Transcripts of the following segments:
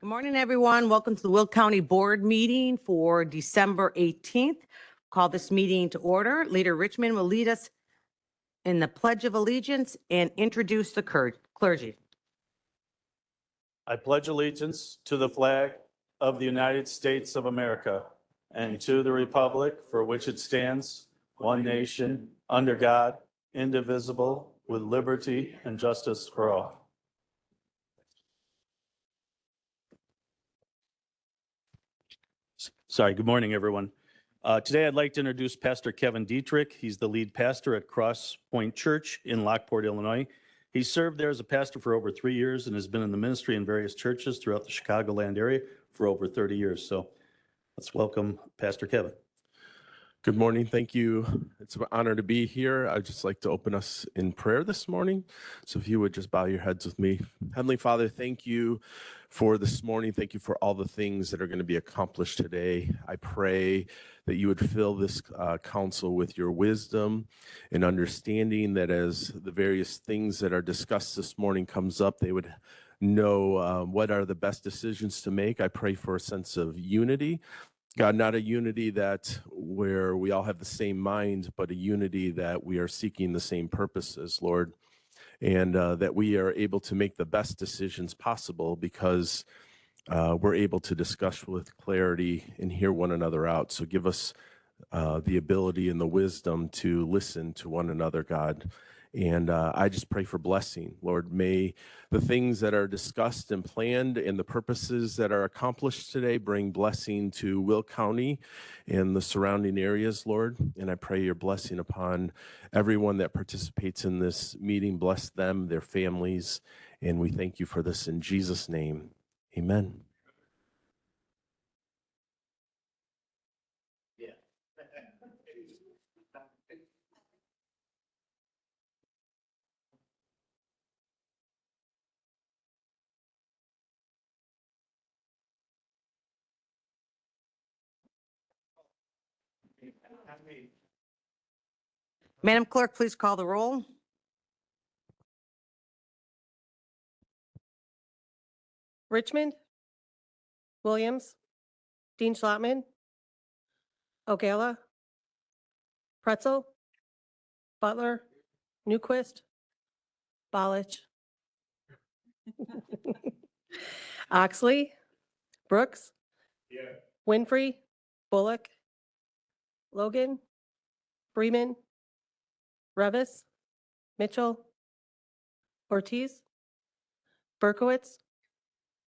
Good morning, everyone. Welcome to the Will County Board meeting for December 18th. Call this meeting to order. Leader Richmond will lead us in the Pledge of Allegiance and introduce the clergy. I pledge allegiance to the flag of the United States of America and to the republic for which it stands, one nation, under God, indivisible, with liberty and justice for all. Sorry, good morning, everyone. Today I'd like to introduce Pastor Kevin Dietrich. He's the lead pastor at Cross Point Church in Lockport, Illinois. He served there as a pastor for over 3 years and has been in the ministry in various churches throughout the Chicagoland area for over 30 years. So let's welcome Pastor Kevin. Good morning. Thank you. It's an honor to be here. I'd just like to open us in prayer this morning. So if you would just bow your heads with me. Heavenly Father, thank you for this morning. Thank you for all the things that are going to be accomplished today. I pray that you would fill this council with your wisdom and understanding, that as the various things that are discussed this morning comes up, they would know what are the best decisions to make. I pray for a sense of unity. God, not a unity that where we all have the same mind, but a unity that we are seeking the same purposes, Lord, and that we are able to make the best decisions possible because we're able to discuss with clarity and hear one another out. So give us the ability and the wisdom to listen to one another, God. And I just pray for blessing. Lord, may the things that are discussed and planned and the purposes that are accomplished today bring blessing to Will County and the surrounding areas, Lord. And I pray your blessing upon everyone that participates in this meeting. Bless them, their families. And we thank you for this in Jesus' name. Amen. Madam Clerk, please call the roll. Richmond, Williams, Dean Schlotman, O'Gala, Pretzel, Butler, Newquist, Balich, Oxley, Brooks, Winfrey, Bullock, Logan, Freeman, Revis, Mitchell, Ortiz, Berkowitz,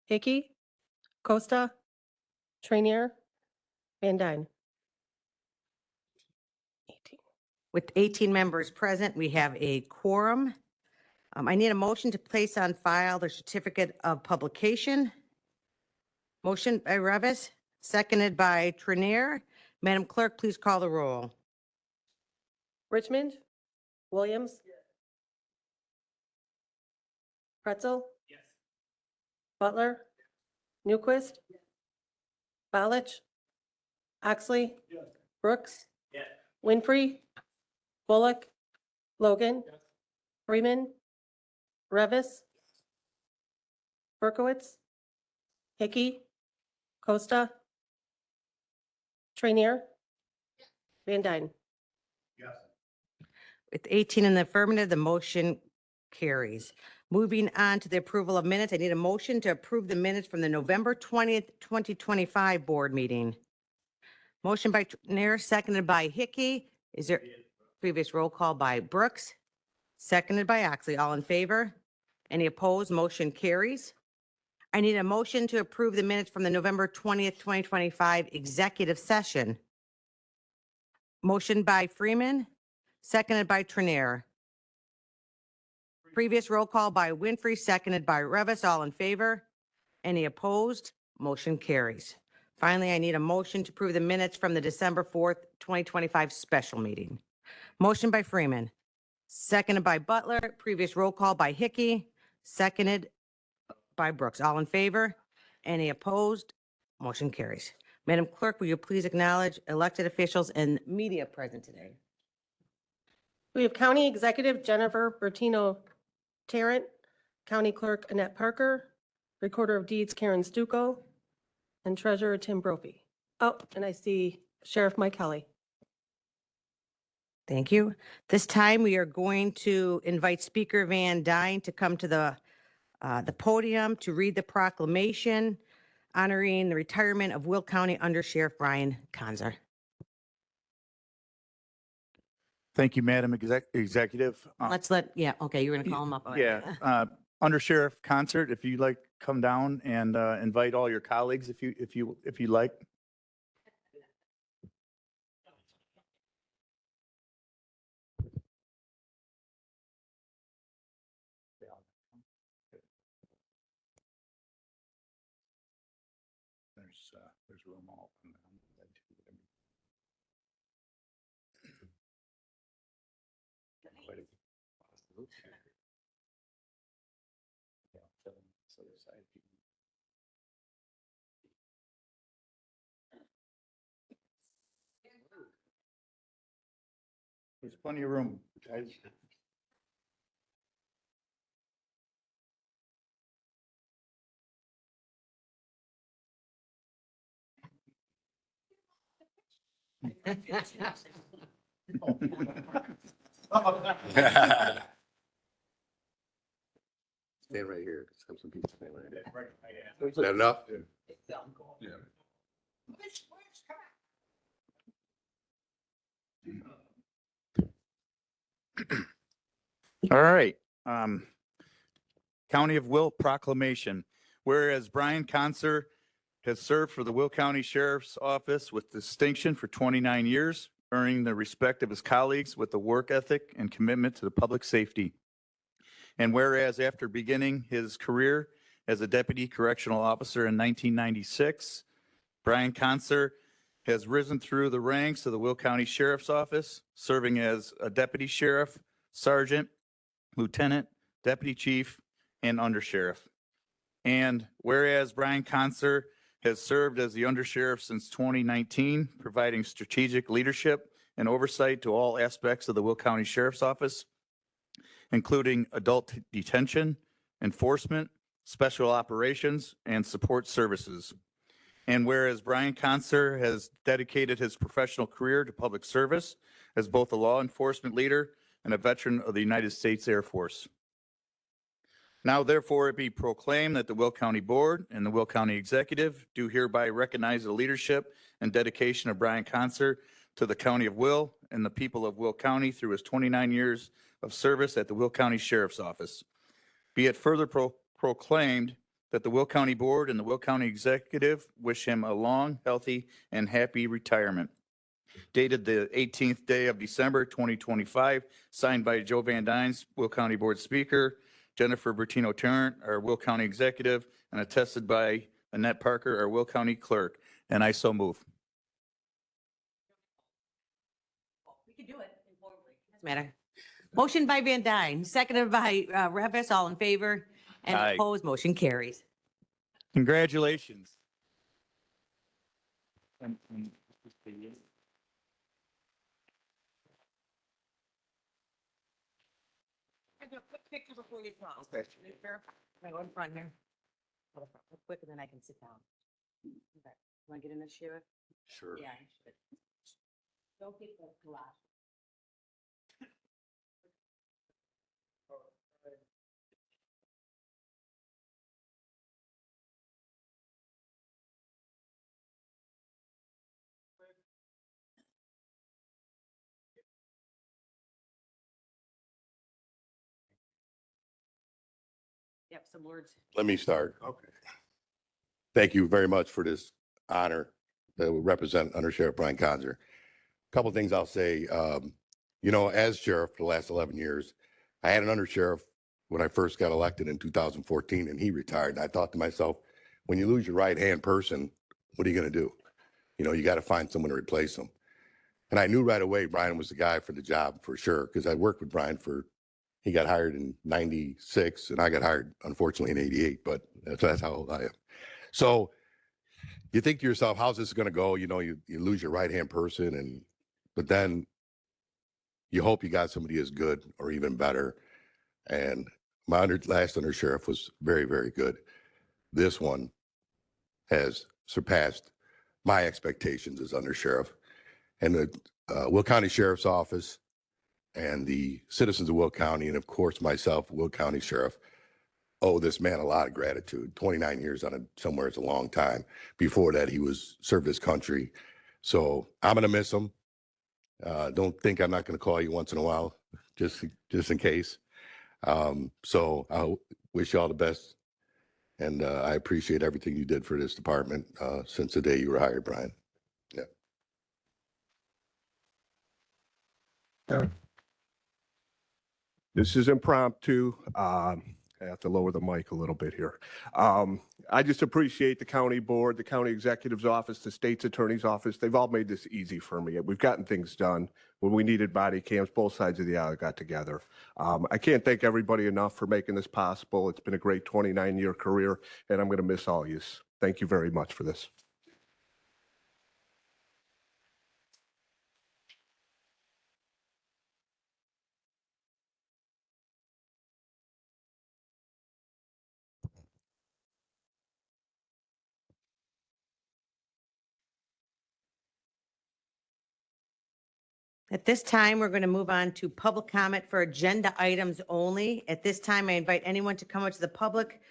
Hickey, Costa, Trainier, Van Dyne. 18. With 18 members present, we have a quorum. I need a motion to place on file the certificate of publication. Motion by Revis, seconded by Trenier. Madam Clerk, please call the roll. Richmond, Williams, Pretzel, Butler, Newquist, Balich, Oxley, Brooks, Winfrey, Bullock, Logan, Freeman, Revis, Berkowitz, Hickey, Costa, Trainier, Van Dyne. With 18 in the affirmative, the motion carries. Moving on to the approval of minutes, I need a motion to approve the minutes from the November 20th, 2025 board meeting. Motion by Nair, seconded by Hickey. Is there previous roll call by Brooks? Seconded by Oxley. All in favor? Any opposed? Motion carries. I need a motion to approve the minutes from the November 20th, 2025 executive session. Motion by Freeman, seconded by Trenier. Previous roll call by Winfrey, seconded by Revis. All in favor? Any opposed? Motion carries. Finally, I need a motion to approve the minutes from the December 4th, 2025 special meeting. Motion by Freeman, seconded by Butler. Previous roll call by Hickey, seconded by Brooks. All in favor? Any opposed? Motion carries. Madam Clerk, will you please acknowledge elected officials and media present today? We have County Executive Jennifer Bertino Tarrant, County Clerk Annette Parker, Recorder of Deeds Karen Stuco, and Treasurer Tim Brophy. Oh, and I see Sheriff Mike Kelly. Thank you. This time, we are going to invite Speaker Van Dyne to come to the podium to read the proclamation honoring the retirement of Will County Under Sheriff Brian Conzer. Thank you, Madam Executive. Yeah, okay, you're going to call him up. All right. Yeah, Under Sheriff Concert, if you'd like, come down and invite all your colleagues if you like. There's room all. There's plenty of room, guys. Stand right here. Just have some people stand right there. Is that enough? Yeah. All right. County of Will proclamation. Whereas Brian Conser has served for the Will County Sheriff's Office with distinction for 29 years, earning the respect of his colleagues with a work ethic and commitment to the public safety. And whereas after beginning his career as a deputy correctional officer in 1996, Brian Conser has risen through the ranks of the Will County Sheriff's Office, serving as a deputy sheriff, sergeant, lieutenant, deputy chief, and undersheriff. And whereas Brian Conser has served as the undersheriff since 2019, providing strategic leadership and oversight to all aspects of the Will County Sheriff's Office, including adult detention, enforcement, special operations, and support services. And whereas Brian Conser has dedicated his professional career to public service as both a law enforcement leader and a veteran of the United States Air Force. Now therefore it be proclaimed that the Will County Board and the Will County Executive do hereby recognize the leadership and dedication of Brian Conser to the County of Will and the people of Will County through his 29 years of service at the Will County Sheriff's Office. Be it further proclaimed that the Will County Board and the Will County Executive wish him a long, healthy, and happy retirement. Dated the 18th day of December, 2025, signed by Joe Van Dyne, Will County Board Speaker, Jennifer Bertino Tarrant, our Will County Executive, and attested by Annette Parker, our Will County Clerk. And I so move. We can do it informally. Doesn't matter. Motion by Van Dyne, seconded by Revis, all in favor. And Aye. opposed, motion carries. Congratulations. Quick picture before you come. Okay. Can I go in front here? Real quick, and then I can sit down. Okay. Want to get in this, Sheriff? Sure. Yeah, I should. Don't get the collage. Yep, some words. Let me start. Okay. Thank you very much for this honor that will represent Under Sheriff Brian Conser. A couple of things I'll say. As sheriff for the last 11 years, I had an under sheriff when I first got elected in 2014, and he retired. And I thought to myself, when you lose your right-hand person, what are you going to do? You got to find someone to replace him. And I knew right away Brian was the guy for the job for sure, because I worked with Brian he got hired in 96 and I got hired, unfortunately, in 88, but that's how old I am. So you think to yourself, how's this going to go? You lose your right-hand person, but then you hope you got somebody as good or even better. And my last under sheriff was very, very good. this one has surpassed my expectations as undersheriff. And the Will County Sheriff's Office and the citizens of Will County, and of course myself, Will County Sheriff, owe this man a lot of gratitude. 29 years on somewhere is a long time. Before that, he served his country. So I'm going to miss him. Don't think I'm not going to call you once in a while, just in case. So I wish you all the best. And I appreciate everything you did for this department since the day you were hired, Brian. This is impromptu. I have to lower the mic a little bit here. I just appreciate the county board, the county executive's office, the state's attorney's office. They've all made this easy for me. We've gotten things done. When we needed body cams, both sides of the aisle got together. I can't thank everybody enough for making this possible. It's been a great 29-year career, and I'm going to miss all you. Thank you very much for this. At this time, we're going to move on to public comment for agenda items only. At this time, I invite anyone to come up to the public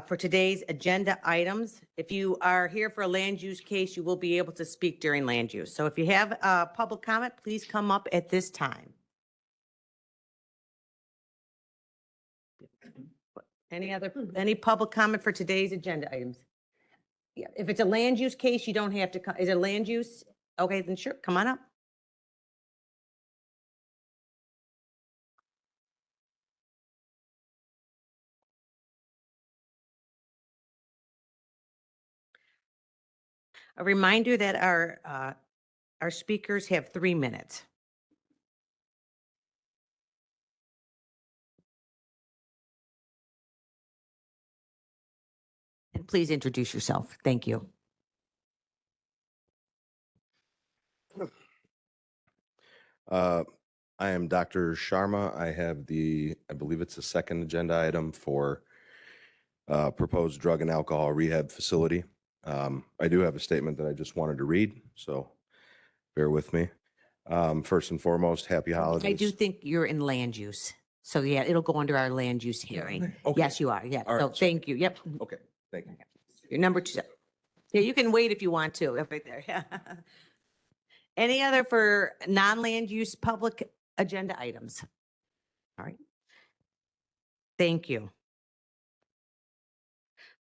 for today's agenda items. If you are here for a land use case, you will be able to speak during land use. So if you have a public comment, please come up at this time. Any public comment for today's agenda items? Yeah, if it's a land use case, you don't have to come. Is it land use? Okay, then sure, come on up. A reminder that our speakers have 3 minutes. And please introduce yourself. Thank you. I am Dr. Sharma. I have I believe it's the second agenda item for proposed drug and alcohol rehab facility. I do have a statement that I just wanted to read, so bear with me. First and foremost, happy holidays. I do think you're in land use. So yeah, it'll go under our land use hearing. Okay. Yes, you are. Yeah. All So right. thank you. Yep. Okay, thank you. You're number 2. Yeah, you can wait if you want to, up right there. Any other for non-land use public agenda items? All right. Thank you.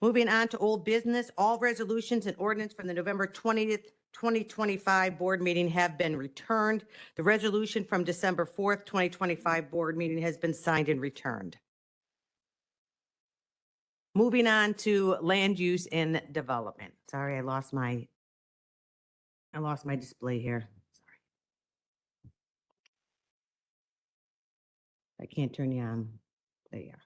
Moving on to old business, all resolutions and ordinance from the November 20th, 2025 board meeting have been returned. The resolution from December 4th, 2025 board meeting has been signed and returned. Moving on to land use and development. Sorry, I lost my display here. Sorry. I can't turn you on. There you are.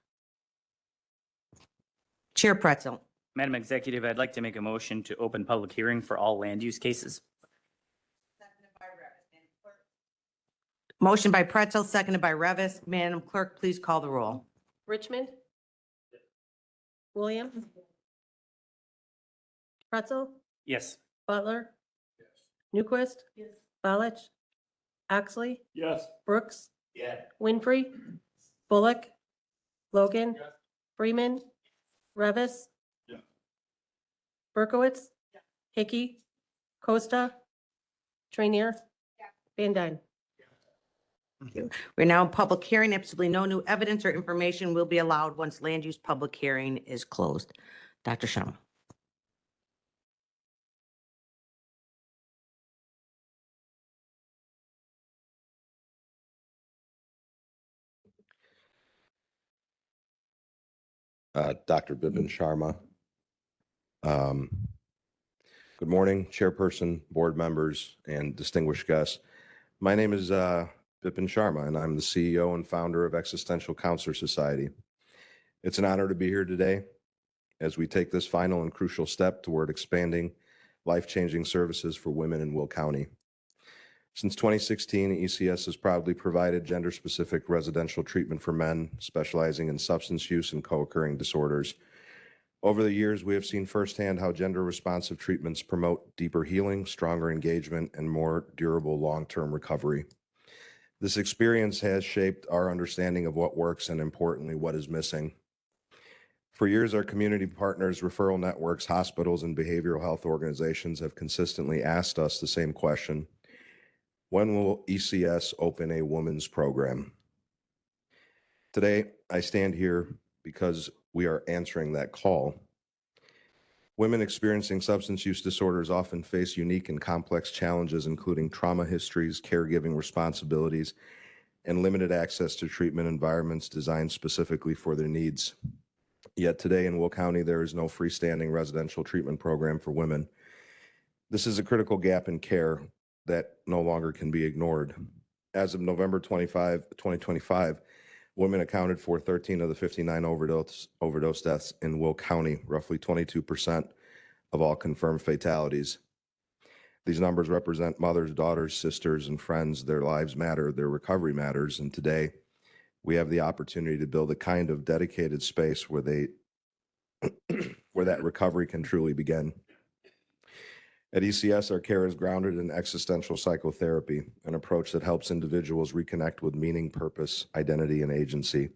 Chair Pretzel. Madam Executive, I'd like to make a motion to open public hearing for all land use cases. Motion by Pretzel, seconded by Revis. Madam Clerk, please call the roll. Richmond? Williams? Pretzel? Yes. Butler? Newquist? Balich? Oxley? Yes. Brooks? Yeah. Winfrey? Bullock? Logan? Freeman? Revis? Yeah. Berkowitz? Hickey? Costa? Trainier? Van Dyne? We're now in public hearing. Absolutely no new evidence or information will be allowed once land use public hearing is closed. Dr. Sharma. Dr. Bipin Sharma. Good morning, Chairperson, board members, and distinguished guests. My name is Bipin Sharma, and I'm the CEO and founder of Existential Counselor Society. It's an honor to be here today as we take this final and crucial step toward expanding life-changing services for women in Will County. Since 2016, ECS has proudly provided gender-specific residential treatment for men specializing in substance use and co-occurring disorders. Over the years, we have seen firsthand how gender-responsive treatments promote deeper healing, stronger engagement, and more durable long-term recovery. This experience has shaped our understanding of what works and, importantly, what is missing. For years, our community partners, referral networks, hospitals, and behavioral health organizations have consistently asked us the same question: when will ECS open a women's program? Today, I stand here because we are answering that call. Women experiencing substance use disorders often face unique and complex challenges, including trauma histories, caregiving responsibilities, and limited access to treatment environments designed specifically for their needs. Yet today in Will County, there is no freestanding residential treatment program for women. This is a critical gap in care that no longer can be ignored. As of November 25, 2025, women accounted for 13 of the 59 overdose deaths in Will County, roughly 22% of all confirmed fatalities. These numbers represent mothers, daughters, sisters, and friends. Their lives matter, their recovery matters, and today we have the opportunity to build a kind of dedicated space where where that recovery can truly begin. At ECS, our care is grounded in existential psychotherapy, an approach that helps individuals reconnect with meaning, purpose, identity, and agency.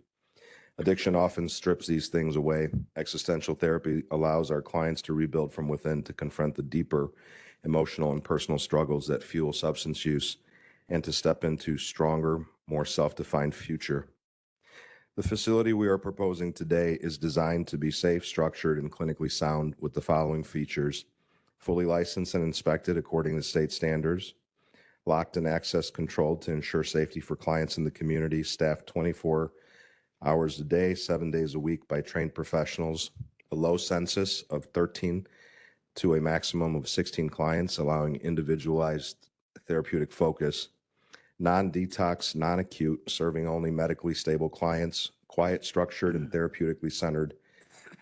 Addiction often strips these things away. Existential therapy allows our clients to rebuild from within, to confront the deeper emotional and personal struggles that fuel substance use, and to step into stronger, more self-defined future. The facility we are proposing today is designed to be safe, structured, and clinically sound with the following features: fully licensed and inspected according to state standards, locked and access controlled to ensure safety for clients in the community, staffed 24 hours a day, 7 days a week by trained professionals, a low census of 13 to a maximum of 16 clients, allowing individualized therapeutic focus, non-detox, non-acute, serving only medically stable clients, quiet, structured, and therapeutically centered,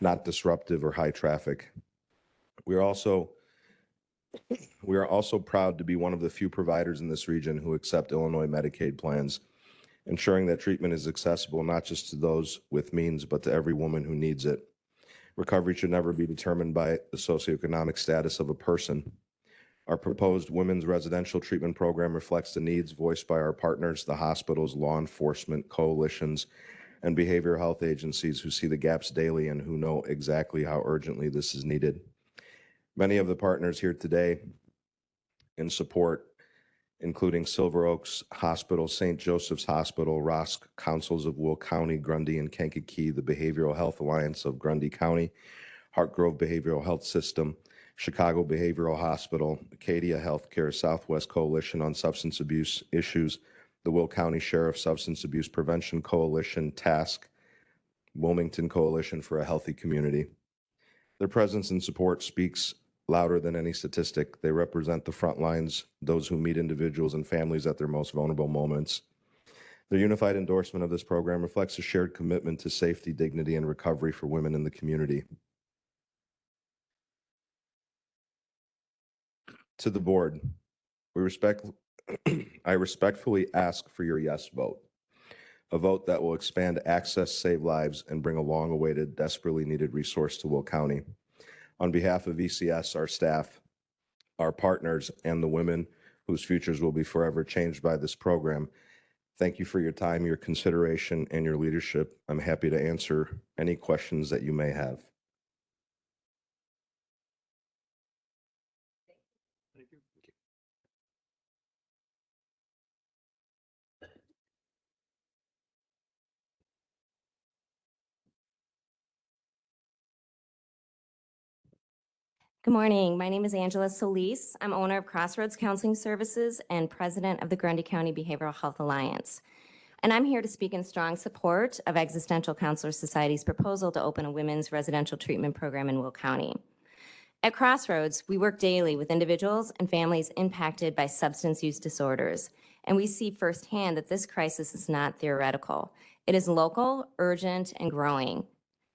not disruptive or high traffic. We are also proud to be one of the few providers in this region who accept Illinois Medicaid plans, ensuring that treatment is accessible not just to those with means, but to every woman who needs it. Recovery should never be determined by the socioeconomic status of a person. Our proposed women's residential treatment program reflects the needs voiced by our partners, the hospitals, law enforcement, coalitions, and behavioral health agencies who see the gaps daily and who know exactly how urgently this is needed. Many of the partners here today in support, including Silver Oaks Hospital, St. Joseph's Hospital, ROSC Councils of Will County, Grundy and Kankakee, the Behavioral Health Alliance of Grundy County, Hartgrove Behavioral Health System, Chicago Behavioral Hospital, Acadia Healthcare, Southwest Coalition on Substance Abuse Issues, the Will County Sheriff Substance Abuse Prevention Coalition, TASC, Wilmington Coalition for a Healthy Community. Their presence and support speaks louder than any statistic. They represent the front lines, those who meet individuals and families at their most vulnerable moments. Their unified endorsement of this program reflects a shared commitment to safety, dignity, and recovery for women in the community. To the board, I respectfully ask for your yes vote, a vote that will expand access, save lives, and bring a long-awaited, desperately needed resource to Will County. On behalf of ECS, our staff, our partners, and the women whose futures will be forever changed by this program, thank you for your time, your consideration, and your leadership. I'm happy to answer any questions that you may have. Good morning. My name is Angela Solis. I'm owner of Crossroads Counseling Services and president of the Grundy County Behavioral Health Alliance. And I'm here to speak in strong support of Existential Counselor Society's proposal to open a women's residential treatment program in Will County. At Crossroads, we work daily with individuals and families impacted by substance use disorders, and we see firsthand that this crisis is not theoretical. It is local, urgent, and growing.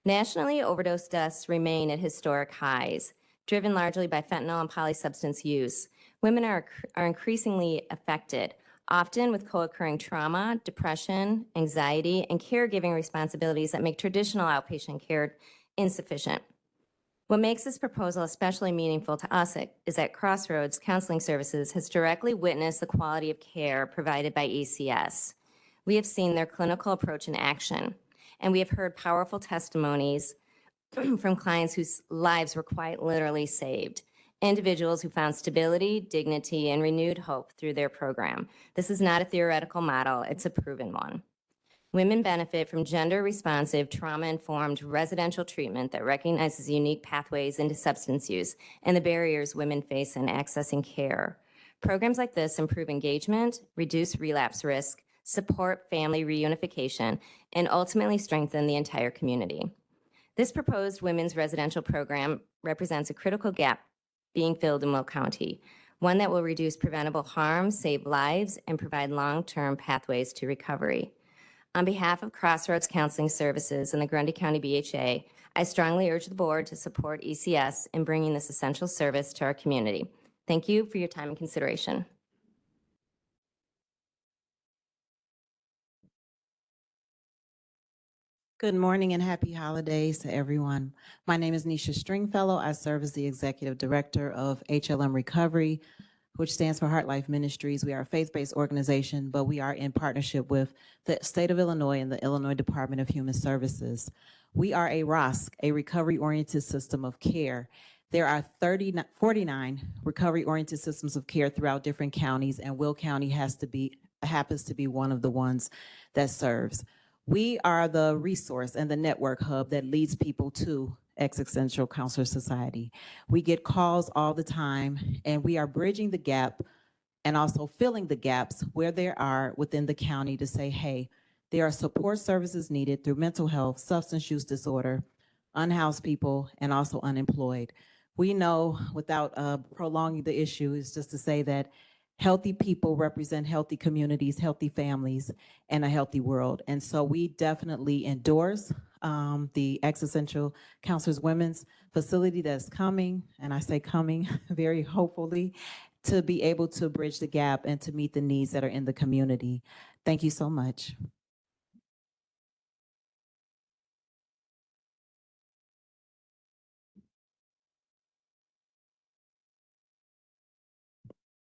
Nationally, overdose deaths remain at historic highs, driven largely by fentanyl and polysubstance use. Women are increasingly affected, often with co-occurring trauma, depression, anxiety, and caregiving responsibilities that make traditional outpatient care insufficient. What makes this proposal especially meaningful to us is that Crossroads Counseling Services has directly witnessed the quality of care provided by ECS. We have seen their clinical approach in action, and we have heard powerful testimonies from clients whose lives were quite literally saved. Individuals who found stability, dignity, and renewed hope through their program. This is not a theoretical model, it's a proven one. Women benefit from gender-responsive, trauma-informed residential treatment that recognizes unique pathways into substance use and the barriers women face in accessing care. Programs like this improve engagement, reduce relapse risk, support family reunification, and ultimately strengthen the entire community. This proposed women's residential program represents a critical gap being filled in Will County, one that will reduce preventable harm, save lives, and provide long-term pathways to recovery. On behalf of Crossroads Counseling Services and the Grundy County BHA, I strongly urge the board to support ECS in bringing this essential service to our community. Thank you for your time and consideration. Good morning and happy holidays to everyone. My name is Nisha Stringfellow. I serve as the Executive Director of HLM Recovery, which stands for Heart Life Ministries. We are a faith-based organization, but we are in partnership with the state of Illinois and the Illinois Department of Human Services. We are a ROSC, a recovery-oriented system of care. There are 49 recovery-oriented systems of care throughout different counties, and Will County happens to be one of the ones that serves. We are the resource and the network hub that leads people to Existential Counselor Society. We get calls all the time, and we are bridging the gap and also filling the gaps where there are within the county to say, hey, there are support services needed through mental health, substance use disorder, unhoused people, and also unemployed. We know, without prolonging the issue, is just to say that healthy people represent healthy communities, healthy families, and a healthy world. And so we definitely endorse the Existential Counselors Women's Facility that's coming, and I say coming very hopefully, to be able to bridge the gap and to meet the needs that are in the community. Thank you so much.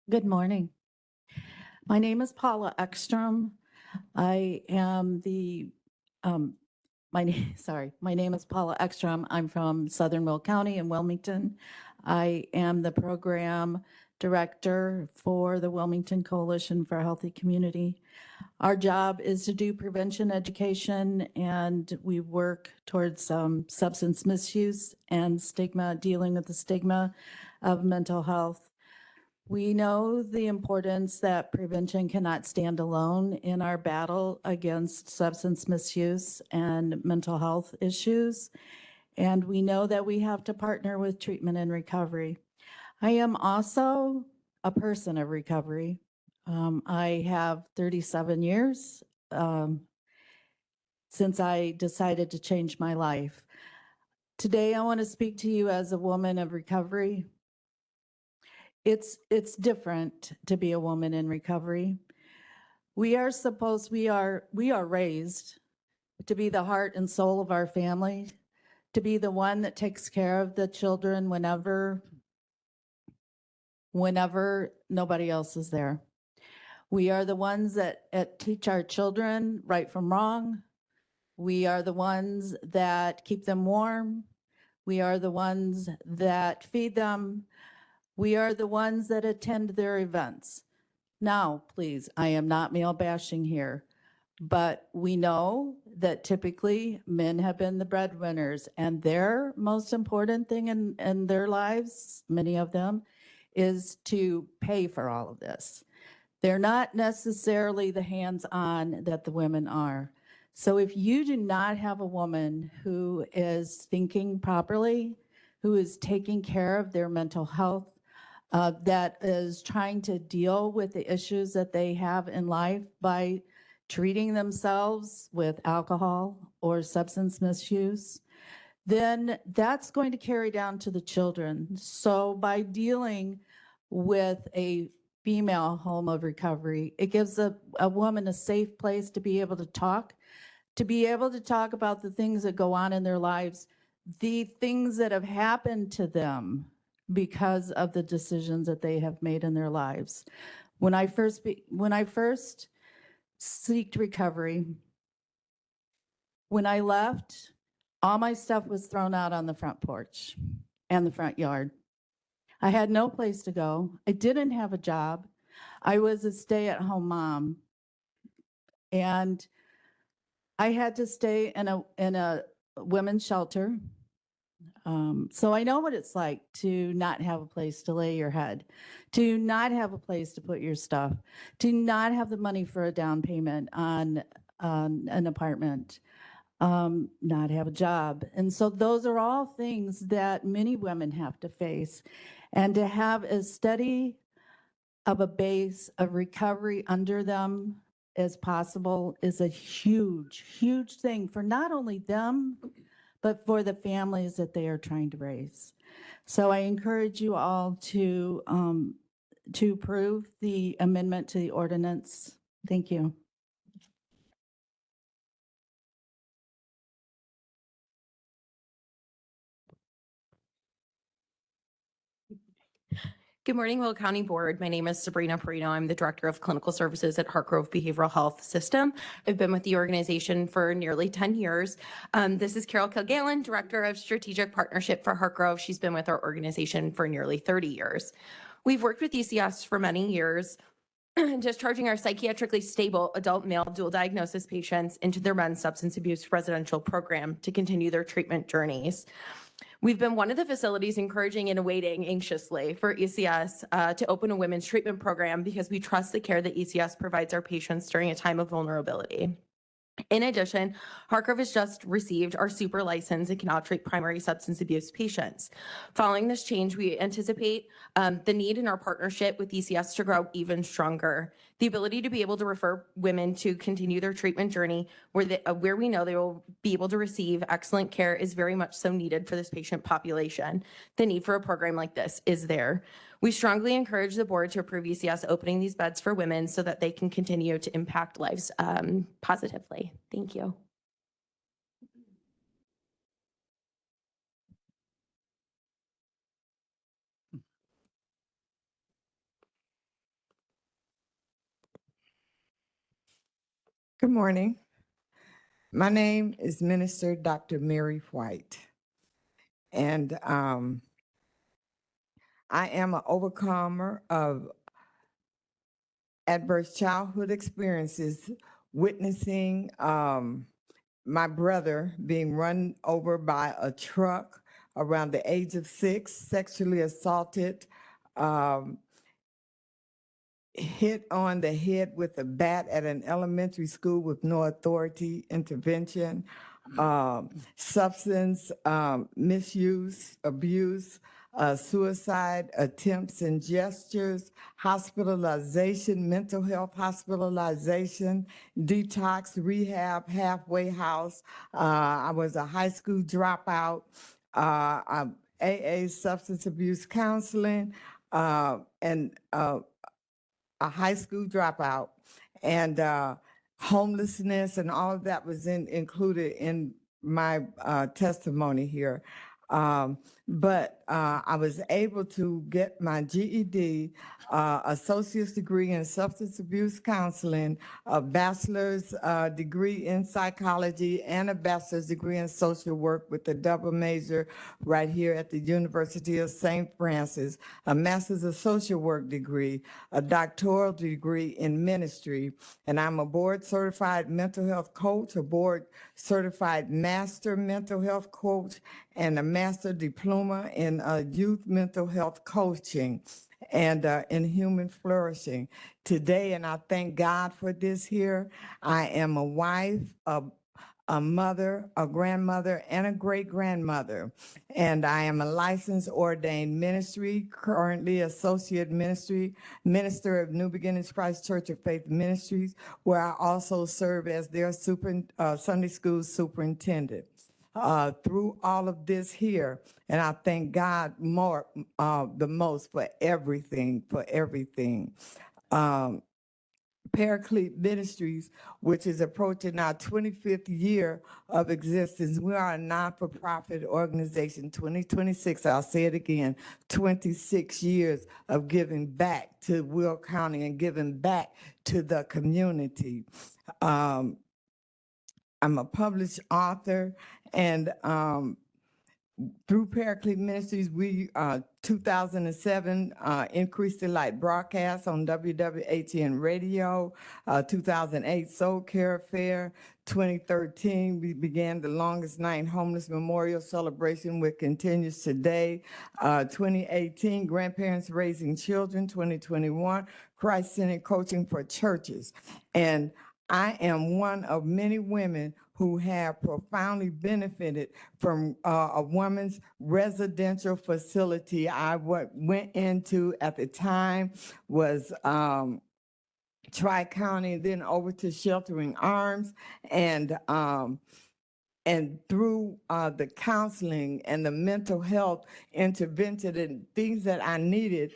Good morning. My name is Paula Ekstrom. I am my name is Paula Ekstrom. I'm from Southern Will County in Wilmington. I am the program director for the Wilmington Coalition for a Healthy Community. Our job is to do prevention education, and we work towards substance misuse and stigma, dealing with the stigma of mental health. We know the importance that prevention cannot stand alone in our battle against substance misuse and mental health issues. And we know that we have to partner with treatment and recovery. I am also a person of recovery. I have 37 years since I decided to change my life. Today, I want to speak to you as a woman of recovery. It's different to be a woman in recovery. We are raised to be the heart and soul of our family, to be the one that takes care of the children whenever nobody else is there. We are the ones that teach our children right from wrong. We are the ones that keep them warm. We are the ones that feed them. We are the ones that attend their events. Now, please, I am not male bashing here, but we know that typically men have been the breadwinners, and their most important thing in their lives, many of them, is to pay for all of this. They're not necessarily the hands-on that the women are. So if you do not have a woman who is thinking properly, who is taking care of their mental health, that is trying to deal with the issues that they have in life by treating themselves with alcohol or substance misuse, then that's going to carry down to the children. So by dealing with a female home of recovery, it gives a woman a safe place to be able to talk about the things that go on in their lives the things that have happened to them because of the decisions that they have made in their lives. When I first seeked recovery, when I left, all my stuff was thrown out on the front porch and the front yard. I had no place to go. I didn't have a job. I was a stay-at-home mom. And I had to stay in a women's shelter. So I know what it's like to not have a place to lay your head, to not have a place to put your stuff, to not have the money for a down payment on an apartment, not have a job. And so those are all things that many women have to face. And to have as steady of a base of recovery under them as possible is a huge, huge thing for not only them, but for the families that they are trying to raise. So I encourage you all to approve the amendment to the ordinance. Thank you. Good morning, Will County Board. My name is Sabrina Perino. I'm the Director of Clinical Services at Hartgrove Behavioral Health System. I've been with the organization for nearly 10 years. This is Carol Kilgallen, Director of Strategic Partnership for Hartgrove. She's been with our organization for nearly 30 years. We've worked with ECS for many years, discharging our psychiatrically stable adult male dual diagnosis patients into their men's substance abuse residential program to continue their treatment journeys. We've been one of the facilities encouraging and awaiting anxiously for ECS to open a women's treatment program because we trust the care that ECS provides our patients during a time of vulnerability. In addition, Hartgrove has just received our super license and can now treat primary substance abuse patients. Following this change, we anticipate the need in our partnership with ECS to grow even stronger. The ability to be able to refer women to continue their treatment journey where we know they will be able to receive excellent care is very much so needed for this patient population. The need for a program like this is there. We strongly encourage the board to approve ECS opening these beds for women so that they can continue to impact lives positively. Thank you. Good morning. My name is Minister Dr. Mary White, and I am an overcomer of adverse childhood experiences, witnessing my brother being run over by a truck around the age of 6, sexually assaulted, hit on the head with a bat at an elementary school with no authority intervention, substance misuse, abuse, suicide attempts and gestures, hospitalization, mental health hospitalization, detox, rehab, halfway house. I was a high school dropout, AA substance abuse counseling, and a high school dropout, and homelessness, and all of that was included in my testimony here. But I was able to get my GED, associate's degree in substance abuse counseling, a bachelor's degree in psychology, and a bachelor's degree in social work with a double major right here at the University of St. Francis, a master's of social work degree, a doctoral degree in ministry, and I'm a board certified mental health coach, a board certified master mental health coach, and a master diploma in youth mental health coaching and in human flourishing. Today, and I thank God for this here, I am a wife, a mother, a grandmother, and a great-grandmother. And I am a licensed ordained ministry, currently associate minister of New Beginnings Christ Church of Faith Ministries, where I also serve as their Sunday school superintendent. Through all of this here, and I thank God the most for everything, Paraclete Ministries, which is approaching our 25th year of existence. We are a non-for-profit organization, 2026, I'll say it again, 26 years of giving back to Will County and giving back to the community. I'm a published author, and through Paraclete Ministries, we, 2007, increased the light broadcast on WWHN Radio, 2008 Soul Care Fair, 2013, we began the longest night homeless memorial celebration, which continues today. 2018, Grandparents Raising Children, 2021, Christ-centered coaching for churches. And I am one of many women who have profoundly benefited from a woman's residential facility. I went into at the time was Tri-County, then over to Sheltering Arms, and through the counseling and the mental health intervention and things that I needed,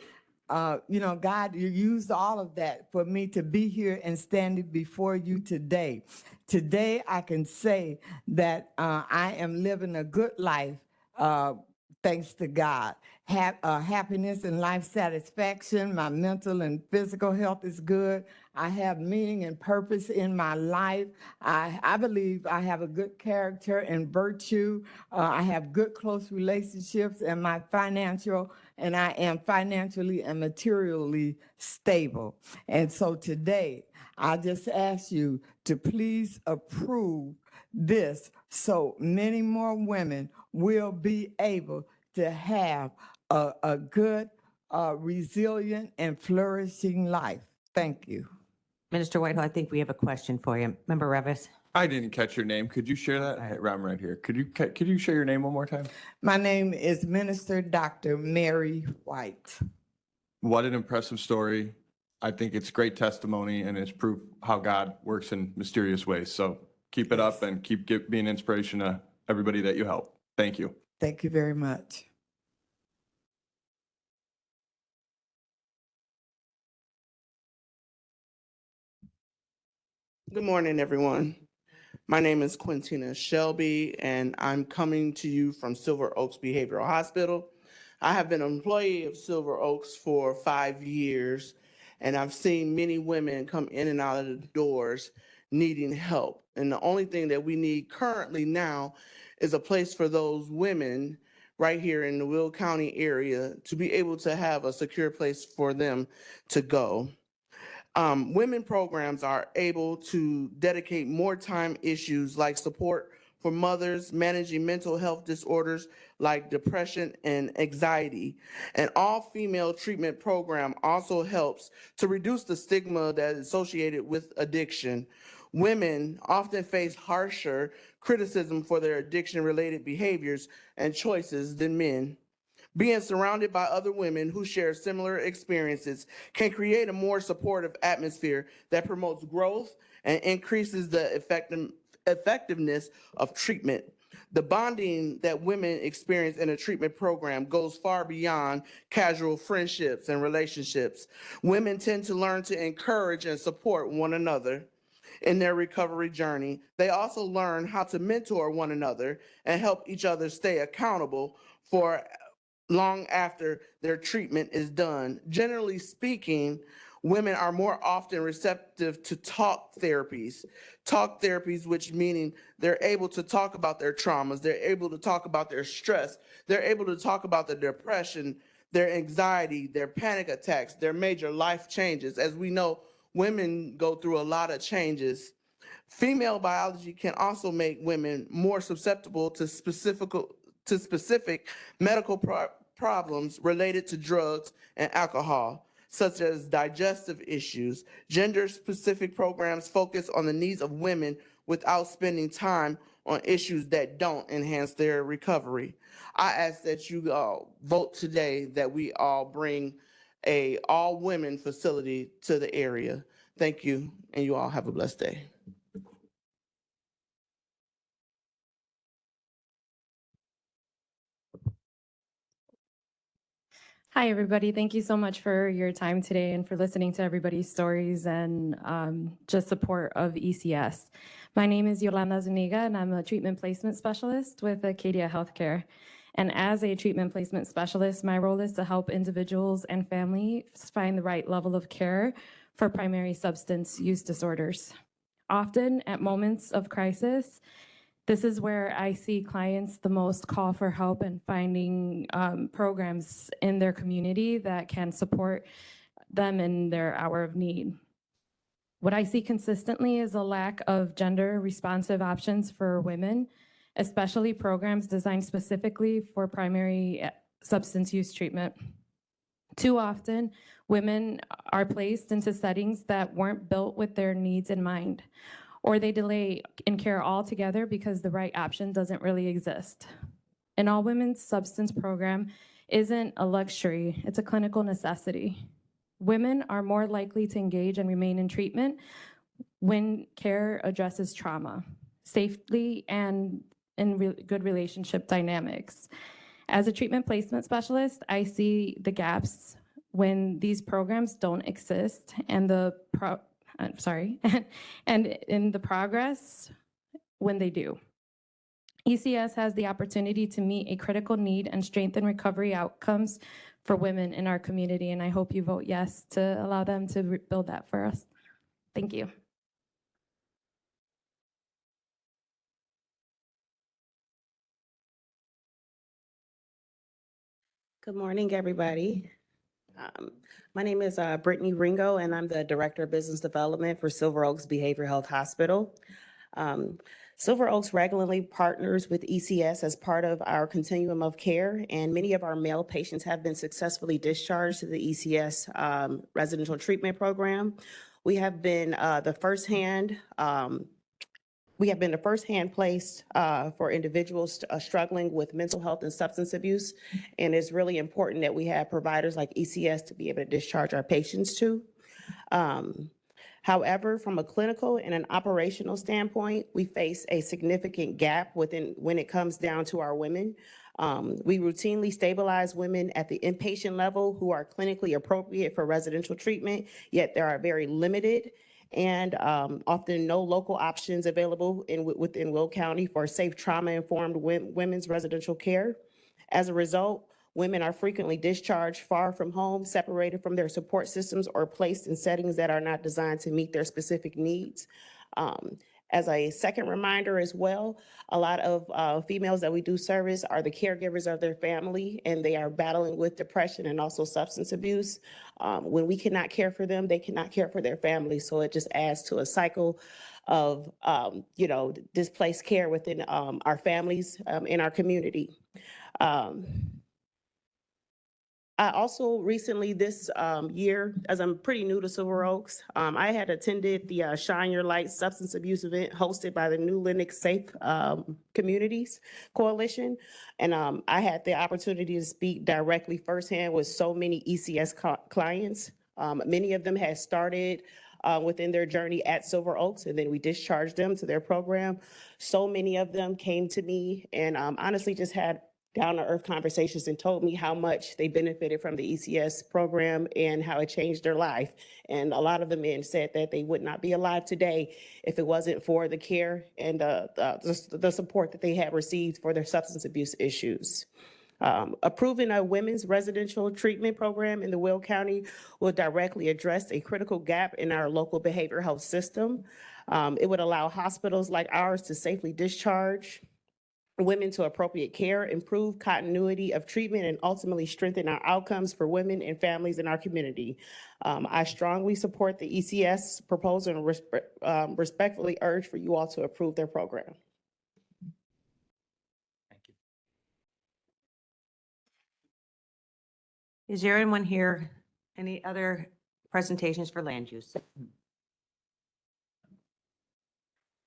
God, you used all of that for me to be here and standing before you today. Today, I can say that I am living a good life, thanks to God. Happiness and life satisfaction. My mental and physical health is good. I have meaning and purpose in my life. I believe I have a good character and virtue. I have good close relationships, and I am financially and materially stable. And so today, I just ask you to please approve this so many more women will be able to have a good, resilient, and flourishing life. Thank you. Minister Whitehall, I think we have a question for you. Member Revis? I didn't catch your name. Could you share that? Hey, I'm right here. Could you share your name one more time? My name is Minister Dr. Mary White. What an impressive story. I think it's great testimony, and it's proof how God works in mysterious ways. So keep it up and keep being inspiration to everybody that you help. Thank you. Thank you very much. Good morning, everyone. My name is Quintina Shelby, and I'm coming to you from Silver Oaks Behavioral Hospital. I have been an employee of Silver Oaks for 5 years, and I've seen many women come in and out of the doors needing help. And the only thing that we need currently now is a place for those women right here in the Will County area to be able to have a secure place for them to go. Women programs are able to dedicate more time issues like support for mothers, managing mental health disorders like depression and anxiety. An all-female treatment program also helps to reduce the stigma that is associated with addiction. Women often face harsher criticism for their addiction-related behaviors and choices than men. Being surrounded by other women who share similar experiences can create a more supportive atmosphere that promotes growth and increases the effectiveness of treatment. The bonding that women experience in a treatment program goes far beyond casual friendships and relationships. Women tend to learn to encourage and support one another in their recovery journey. They also learn how to mentor one another and help each other stay accountable for long after their treatment is done. Generally speaking, women are more often receptive to talk therapies. Talk therapies, which meaning they're able to talk about their traumas, they're able to talk about their stress, they're able to talk about their depression, their anxiety, their panic attacks, their major life changes. As we know, women go through a lot of changes. Female biology can also make women more susceptible to specific medical problems related to drugs and alcohol, such as digestive issues. Gender-specific programs focus on the needs of women without spending time on issues that don't enhance their recovery. I ask that you vote today that we all bring a all-women facility to the area. Thank you, and you all have a blessed day. Hi, everybody. Thank you so much for your time today and for listening to everybody's stories and just support of ECS. My name is Yolanda Zuniga, and I'm a treatment placement specialist with Acadia Healthcare. And as a treatment placement specialist, my role is to help individuals and families find the right level of care for primary substance use disorders. Often at moments of crisis, this is where I see clients the most call for help and finding programs in their community that can support them in their hour of need. What I see consistently is a lack of gender responsive options for women, especially programs designed specifically for primary substance use treatment. Too often, women are placed into settings that weren't built with their needs in mind, or they delay in care altogether because the right option doesn't really exist. An all women's substance program isn't a luxury, it's a clinical necessity. Women are more likely to engage and remain in treatment when care addresses trauma safely and in good relationship dynamics. As a treatment placement specialist, I see the gaps when these programs don't exist and and in the progress when they do. ECS has the opportunity to meet a critical need and strengthen recovery outcomes for women in our community, and I hope you vote yes to allow them to build that for us. Thank you. Good morning, everybody. My name is Brittany Ringo, and I'm the Director of Business Development for Silver Oaks Behavioral Health Hospital. Silver Oaks regularly partners with ECS as part of our continuum of care, and many of our male patients have been successfully discharged to the ECS residential treatment program. We have been the first-hand place for individuals struggling with mental health and substance abuse, and it's really important that we have providers like ECS to be able to discharge our patients to. However, from a clinical and an operational standpoint, we face a significant gap when it comes down to our women. We routinely stabilize women at the inpatient level who are clinically appropriate for residential treatment, yet there are very limited and often no local options available within Will County for safe trauma-informed women's residential care. As a result, women are frequently discharged far from home, separated from their support systems, or placed in settings that are not designed to meet their specific needs. As a second reminder as well, a lot of females that we do service are the caregivers of their family, and they are battling with depression and also substance abuse. When we cannot care for them, they cannot care for their family. So it just adds to a cycle of, displaced care within our families in our community. I also recently this year, as I'm pretty new to Silver Oaks, I had attended the Shine Your Light substance abuse event hosted by the New Lenox Safe Communities Coalition. And I had the opportunity to speak directly firsthand with so many ECS clients. Many of them had started within their journey at Silver Oaks, and then we discharged them to their program. So many of them came to me and honestly just had down-to-earth conversations and told me how much they benefited from the ECS program and how it changed their life. And a lot of the men said that they would not be alive today if it wasn't for the care and the support that they had received for their substance abuse issues. Approving a women's residential treatment program in the Will County will directly address a critical gap in our local behavioral health system. It would allow hospitals like ours to safely discharge women to appropriate care, improve continuity of treatment, and ultimately strengthen our outcomes for women and families in our community. I strongly support the ECS proposal and respectfully urge for you all to approve their program. Is there anyone here, any other presentations for land use?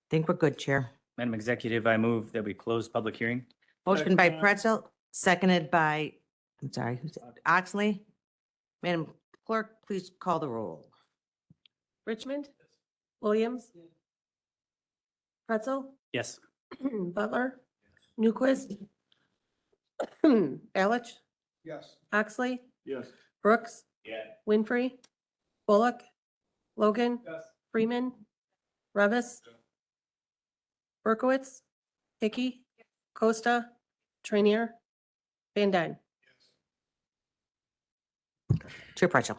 Think we're good, Chair. Madam Executive, I move that we close public hearing. Motion by Pretzel, seconded by, Oxley. Madam Clerk, please call the roll. Richmond? Williams? Pretzel? Yes. Butler? Newquist? Elich? Yes. Oxley? Yes. Brooks, Yeah. Winfrey, Bullock, Logan, Freeman, Revis, Berkowitz, Hickey, Costa, Trainier, Van Dyne. Chair Prechel.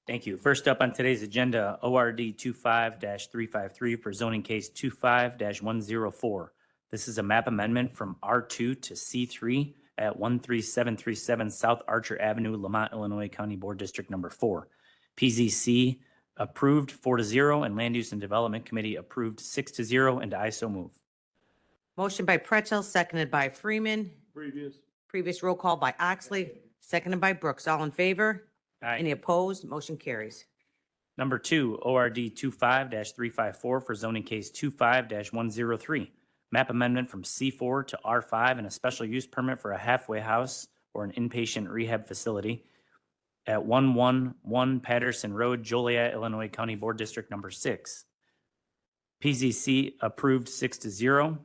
Thank you. First up on today's agenda, ORD 25-353 for zoning case 25-104. This is a map amendment from R2 to C3 at 13737 South Archer Avenue, Lamont, Illinois, County Board District Number 4. PZC approved 4-0 and Land Use and Development Committee approved 6-0, and I so move. Motion by Pretzel, seconded by Freeman. Previous. Previous roll call by Oxley, seconded by Brooks. All in favor? Aye. Any opposed? Motion carries. Number 2, ORD 25-354 for zoning case 25-103. Map amendment from C4 to R5 and a special use permit for a halfway house or an inpatient rehab facility at 111 Patterson Road, Joliet, Illinois, County Board District Number 6. PZC approved 6-0.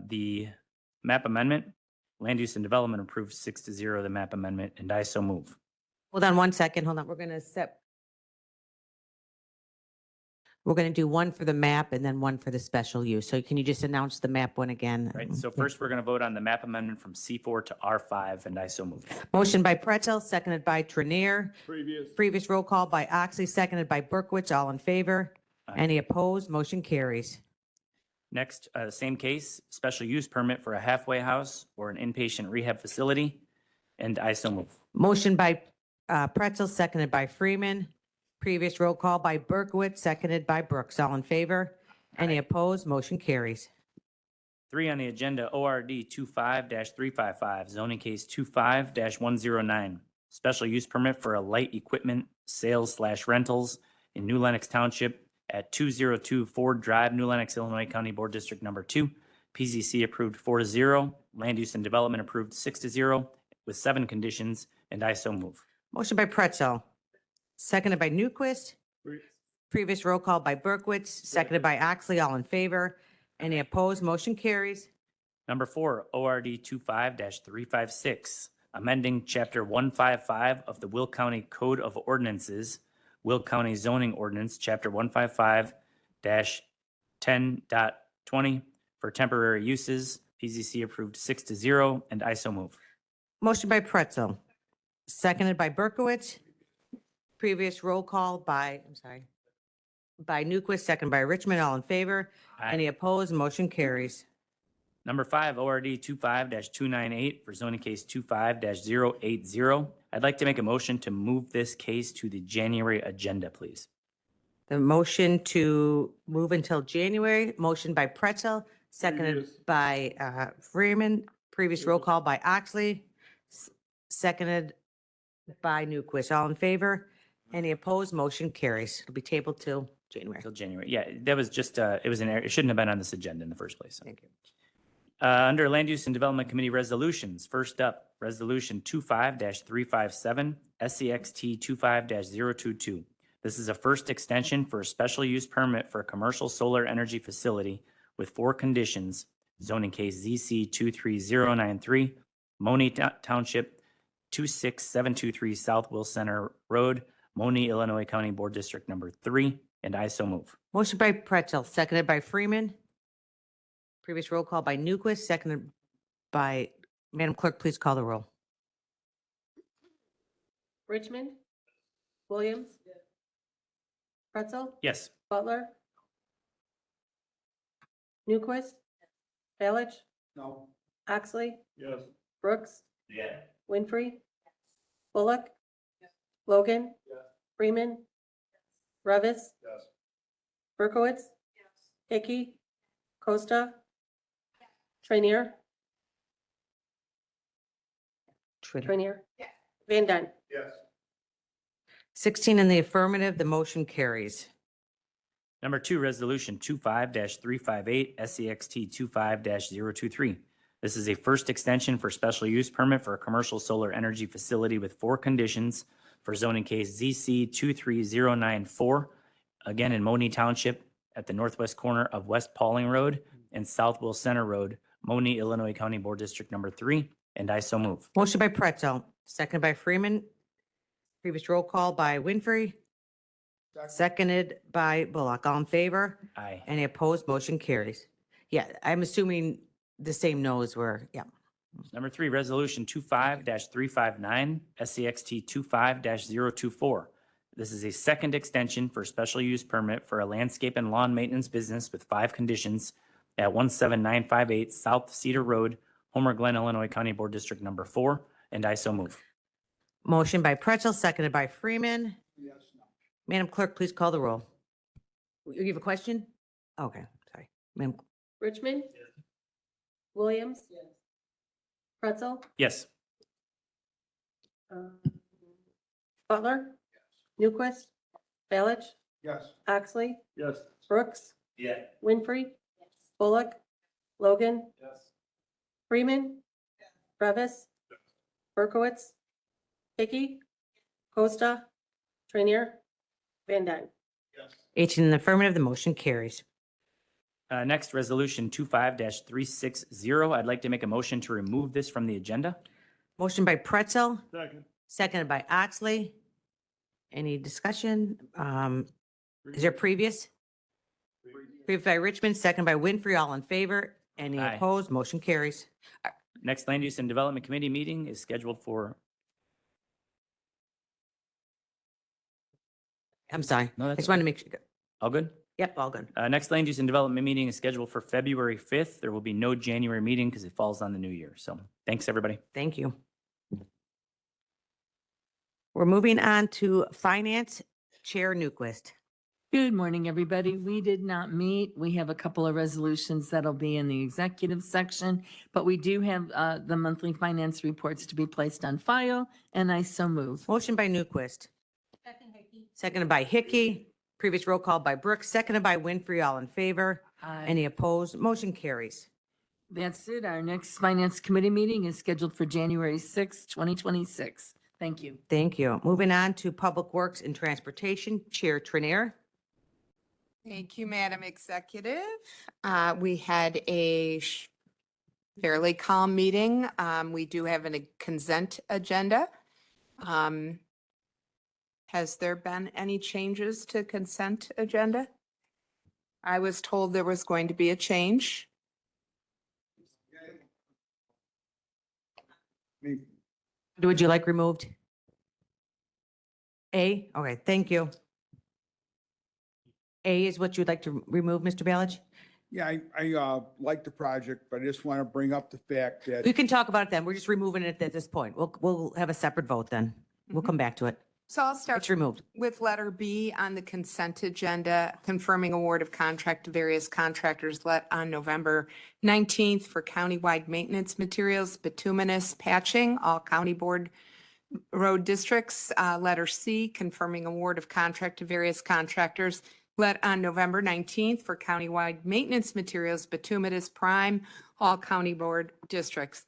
The map amendment, Land Use and Development approved 6-0, the map amendment, and I so move. Hold on one second. Hold on. We're going to do one for the map and then one for the special use. So can you just announce the map one again? Right, so first we're going to vote on the map amendment from C4 to R5, and I so move. Motion by Pretzel, seconded by Trenier. Previous. Previous roll call by Oxley, seconded by Berkowitz. All in favor? Aye. Any opposed? Motion carries. Next, same case, special use permit for a halfway house or an inpatient rehab facility, and I so move. Motion by Pretzel, seconded by Freeman. Previous roll call by Berkowitz, seconded by Brooks. All in favor? Any opposed? Motion carries. 3 on the agenda, ORD 25-355, zoning case 25-109. Special use permit for a light equipment sales/rentals in New Lenox Township at 202 Ford Drive, New Lenox, Illinois, County Board District Number 2. PZC approved 4-0. Land Use and Development approved 6-0 with 7 conditions, and I so move. Motion by Pretzel, seconded by Newquist. Previous roll call by Berkowitz, seconded by Oxley. All in favor? Any opposed? Motion carries. Number 4, ORD 25-356, amending Chapter 155 of the Will County Code of Ordinances, Will County Zoning Ordinance, Chapter 155-10.20 for temporary uses. PZC approved 6-0, and I so move. Motion by Pretzel, seconded by Berkowitz. Previous roll call by Newquist, seconded by Richmond. All in favor? Aye. Any opposed? Motion carries. Number 5, ORD 25-298 for zoning case 25-080. I'd like to make a motion to move this case to the January agenda, please. The motion to move until January, motion by Pretzel, seconded by Freeman. Previous roll call by Oxley, seconded by Newquist. All in favor? Any opposed? Motion carries. It'll be tabled till January. Till January. Yeah, that was just, it was an error. It shouldn't have been on this agenda in the first place. Thank you. Under Land Use and Development Committee resolutions, first up, Resolution 25-357, SCXT 25-022. This is a first extension for a special use permit for a commercial solar energy facility with 4 conditions. Zoning case ZC 23093, Moni Township, 26723 South Will Center Road, Moni, Illinois County Board District Number 3, and I so move. Motion by Pretzel, seconded by Freeman. Previous roll call by Newquist, seconded by, Madam Clerk, please call the roll. Richmond, Williams, Pretzel, Yes. Butler, Newquist, Balich, No. Oxley, Yes. Brooks, Yeah. Winfrey, Bullock, Logan, Freeman, Revis, Yes. Berkowitz, Hickey, Costa, Trainier, Trainier, Van Dyne. Yes. 16 in the affirmative, the motion carries. Number 2, Resolution 25-358, SCXT 25-023. This is a first extension for special use permit for a commercial solar energy facility with 4 conditions for zoning case ZC 23094, again in Moni Township at the northwest corner of West Pauling Road and South Will Center Road, Moni, Illinois County Board District Number 3. and I so move. Motion by Pretzel, seconded by Freeman. Previous roll call by Winfrey. Seconded by Bullock. All in favor? Aye. Any opposed? Motion carries. Yeah, I'm assuming the same no's were, yeah. Number 3, Resolution 25-359, SCXT 25-024. This is a second extension for special use permit for a landscape and lawn maintenance business with 5 conditions at 17958 South Cedar Road, Homer Glen, Illinois County Board District Number 4, and I so move. Motion by Pretzel, seconded by Freeman. Madam Clerk, please call the roll. You have a question? Okay, sorry. Madam, Richmond? Williams? Pretzel? Yes. Butler? Newquist? Balich? Yes. Oxley? Yes. Brooks? Yeah. Winfrey? Bullock? Logan? Yes. Freeman? Brevis? Berkowitz? Hickey? Costa? Trainier? Van Dyne? 18 in the affirmative, the motion carries. Next, Resolution 25-360. I'd like to make a motion to remove this from the agenda. Motion by Pretzel, Second. seconded by Oxley. Any discussion? Is there previous? Previous by Richmond, second by Winfrey. All in favor? Any Aye. opposed? Motion carries. Next Land Use and Development Committee meeting is scheduled for, I'm sorry. No, I that's just wanted to make sure. all good? Yep, all good. Next Land Use and Development meeting is scheduled for February 5th. There will be no January meeting because it falls on the new year. So thanks, everybody. Thank you. We're moving on to Finance Chair Newquist. Good morning, everybody. We did not meet. We have a couple of resolutions that'll be in the executive section, but we do have the monthly finance reports to be placed on file, and I so move. Motion by Newquist. Seconded by Hickey. Previous roll call by Brooks, seconded by Winfrey. All in favor? Aye. Any opposed? Motion carries. That's it. Our next finance committee meeting is scheduled for January 6, 2026. Thank you. Thank you. Moving on to Public Works and Transportation, Chair Trinier. Thank you, Madam Executive. We had a fairly calm meeting. We do have a consent agenda. Has there been any changes to consent agenda? I was told there was going to be a change. What would you like removed? A? Okay, thank you. A is what you'd like to remove, Mr. Balich? Yeah, I like the project, but I just want to bring up the fact that. We can talk about it then. We're just removing it at this point. We'll have a separate vote then. We'll come back to it. So I'll start It's removed. with letter B on the consent agenda, confirming award of contract to various contractors let on November 19th for countywide maintenance materials, bituminous patching, all county board road districts. Letter C, confirming award of contract to various contractors let on November 19th for countywide maintenance materials, bituminous prime, all county board districts.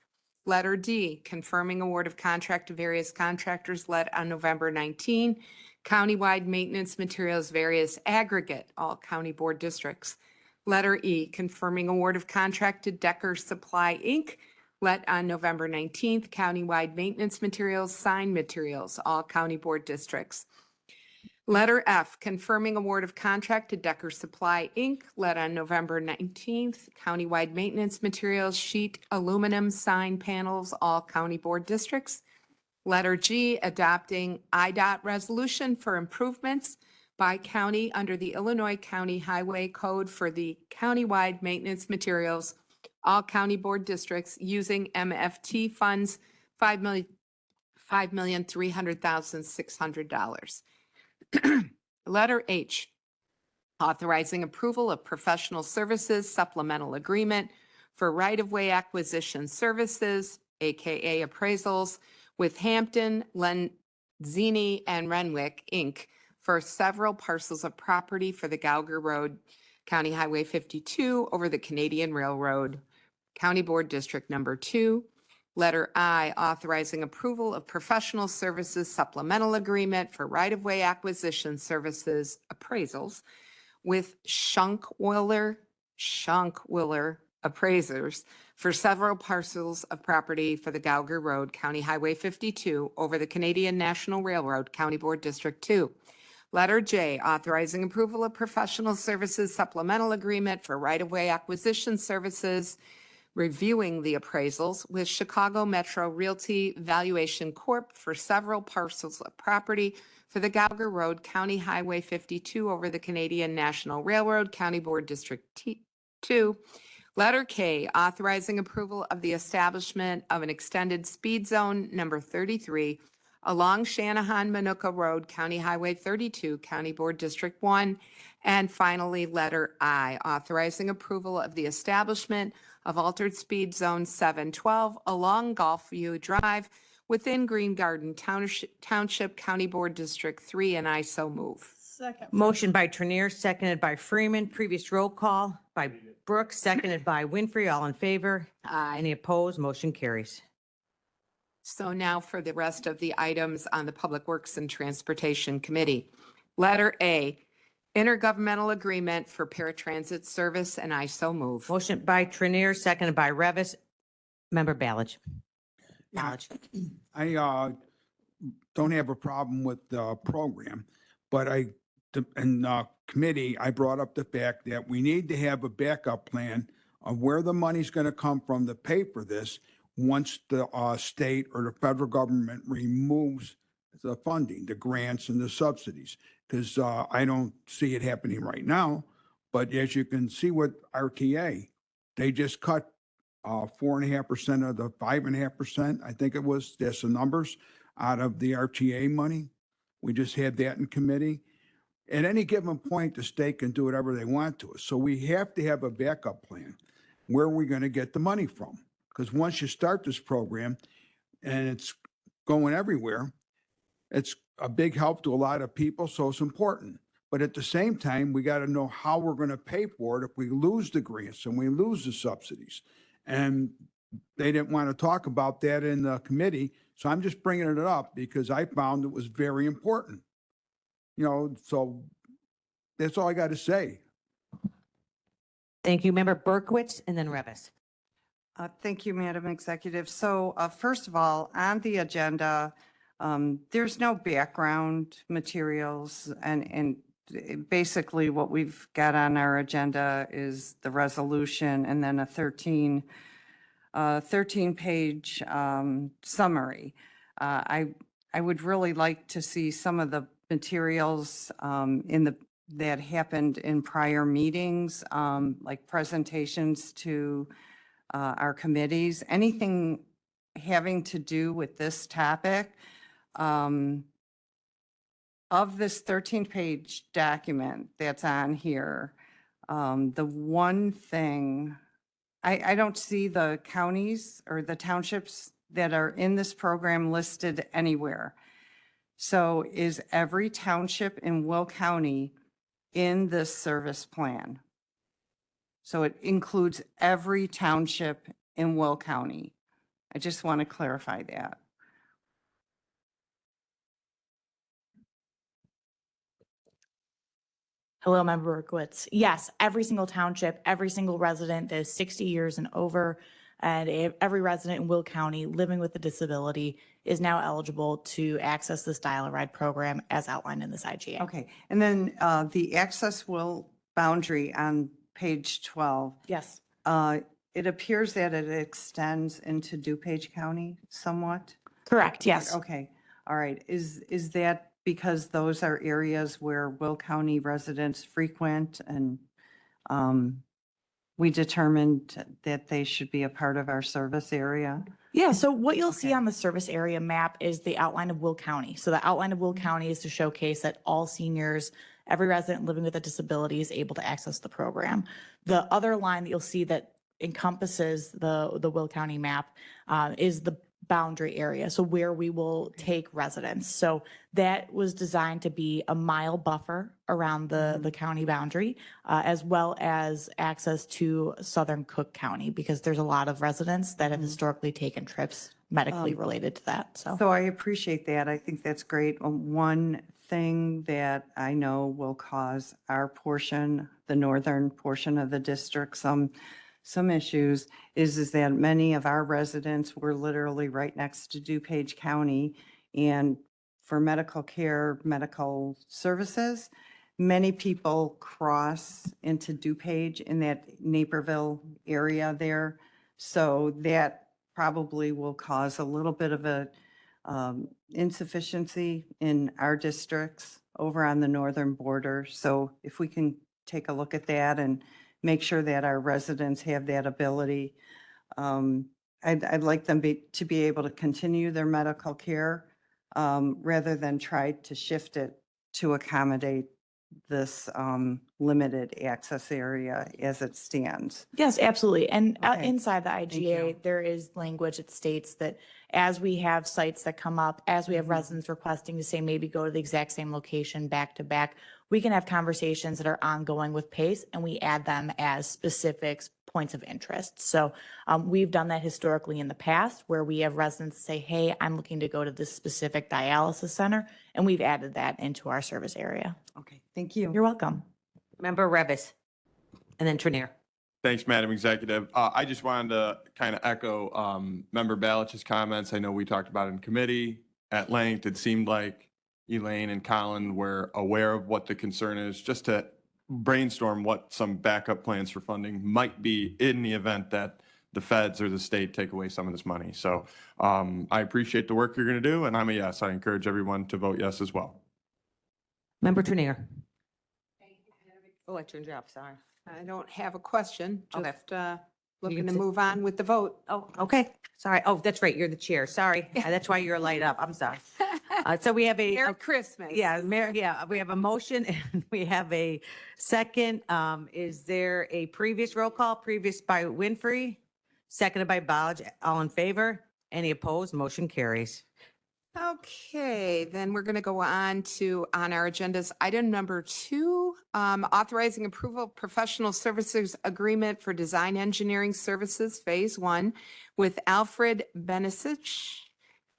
Letter D, confirming award of contract to various contractors let on November 19, countywide maintenance materials, various aggregate, all county board districts. Letter E, confirming award of contract to Decker Supply, Inc., let on November 19th, countywide maintenance materials, sign materials, all county board districts. Letter F, confirming award of contract to Decker Supply, Inc., let on November 19th, countywide maintenance materials, sheet, aluminum, sign panels, all county board districts. Letter G, adopting IDOT resolution for improvements by county under the Illinois County Highway Code for the countywide maintenance materials, all county board districts using MFT funds, $5,300,600. Letter H, authorizing approval of professional services supplemental agreement for right-of-way acquisition services, AKA appraisals, with Hampton, Lenzini, and Renwick, Inc., for several parcels of property for the Gauger Road, County Highway 52 over the Canadian Railroad, County Board District Number 2. Letter I, authorizing approval of professional services supplemental agreement for right-of-way acquisition services appraisals with Schunkwiller appraisers for several parcels of property for the Gauger Road, County Highway 52, over the Canadian National Railroad, County Board District 2. Letter J, authorizing approval of professional services supplemental agreement for right-of-way acquisition services, reviewing the appraisals with Chicago Metro Realty Valuation Corp. For several parcels of property for the Gauger Road, County Highway 52, over the Canadian National Railroad, County Board District 2. Letter K, authorizing approval of the establishment of an extended speed zone number 33 along Shanahan-Manuka Road, County Highway 32, County Board District 1. And finally, letter I, authorizing approval of the establishment of altered speed zone 712 along Gulfview Drive within Green Garden Township, County Board District 3, and I so move. Second. Motion by Trinier, seconded by Freeman. Previous roll call by Brooks, seconded by Winfrey. All in favor? Aye. Any opposed? Motion carries. So now for the rest of the items on the Public Works and Transportation Committee. Letter A, intergovernmental agreement for paratransit service, and I so move. Motion by Trinier, seconded by Revis. Member Ballard. Ballard. I don't have a problem with the program, but in committee, I brought up the fact that we need to have a backup plan of where the money's going to come from to pay for this once the state or the federal government removes the funding, the grants and the subsidies, because I don't see it happening right now. But as you can see with RTA, they just cut 4.5% of the 5.5%, I think it was, that's the numbers, out of the RTA money. We just had that in committee. At any given point, the state can do whatever they want to us. So we have to have a backup plan. Where are we going to get the money from? Because once you start this program and it's going everywhere, it's a big help to a lot of people, so it's important. But at the same time, we got to know how we're going to pay for it if we lose the grants and we lose the subsidies. And they didn't want to talk about that in the committee, so I'm just bringing it up because I found it was very important. So that's all I got to say. Thank you. Member Berkowitz and then Revis. Thank you, Madam Executive. So first of all, on the agenda, there's no background materials, and basically what we've got on our agenda is the resolution and then a 13-page summary. I would really like to see some of the materials that happened in prior meetings, like presentations to our committees, anything having to do with this topic. Of this 13-page document that's on here, the one thing, I don't see the counties or the townships that are in this program listed anywhere. So is every township in Will County in this service plan? So it includes every township in Will County. I just want to clarify that. Hello, Member Berkowitz. Yes, every single township, every single resident that is 60 years and over, and every resident in Will County living with a disability is now eligible to access this Dial-A-Ride program as outlined in this IGA. Okay, and then the access will boundary on page 12. Yes. It appears that it extends into DuPage County somewhat? Correct, yes. Okay, all right. Is that because those are areas where Will County residents frequent and we determined that they should be a part of our service area? Yeah, so what you'll see on the service area map is the outline of Will County. So the outline of Will County is to showcase that all seniors, every resident living with a disability is able to access the program. The other line that you'll see that encompasses the Will County map is the boundary area, so where we will take residents. So that was designed to be a mile buffer around the county boundary, as well as access to southern Cook County, because there's a lot of residents that have historically taken trips medically related to that. So I appreciate that. I think that's great. One thing that I know will cause our portion, the northern portion of the district, some some issues is that many of our residents were literally right next to DuPage County. And for medical care, medical services, many people cross into DuPage in that Naperville area there. So that probably will cause a little bit of a insufficiency in our districts over on the northern border. So if we can take a look at that and make sure that our residents have that ability, I'd like them to be able to continue their medical care rather than try to shift it to accommodate this limited access area as it stands. Yes, absolutely. And Okay. inside the you. IGA, there is language that states that as we have sites that come up, as we have residents requesting to say maybe go to the exact same location back to back, we can have conversations that are ongoing with PACE and we add them as specifics, points of interest. So we've done that historically in the past where we have residents say, hey, I'm looking to go to this specific dialysis center, and we've added that into our service area. Okay, thank you. You're welcome. Member Revis, and then Trinier. Thanks, Madam Executive. I just wanted to kind of echo Member Balich's comments. I know we talked about it in committee at length. It seemed like Elaine and Colin were aware of what the concern is, just to brainstorm what some backup plans for funding might be in the event that the feds or the state take away some of this money. So I appreciate the work you're going to do, and I'm a yes. I encourage everyone to vote yes as well. Member Trinier. Oh, I turned you off, sorry. I don't have a question, Okay. just looking can to sit- move on with the vote. Oh, okay, sorry. Oh, that's right, you're the chair, sorry. That's why you're light up, I'm sorry. So we have Merry Christmas. Yeah, we have a motion and we have a second. Is there a previous roll call? Previous by Winfrey, seconded by Bodge. All in favor? Any opposed? Motion carries. Okay, then we're going to go on to, on our agendas, item number 2, authorizing approval of professional services agreement for design engineering services, Phase 1, with Alfred Benesich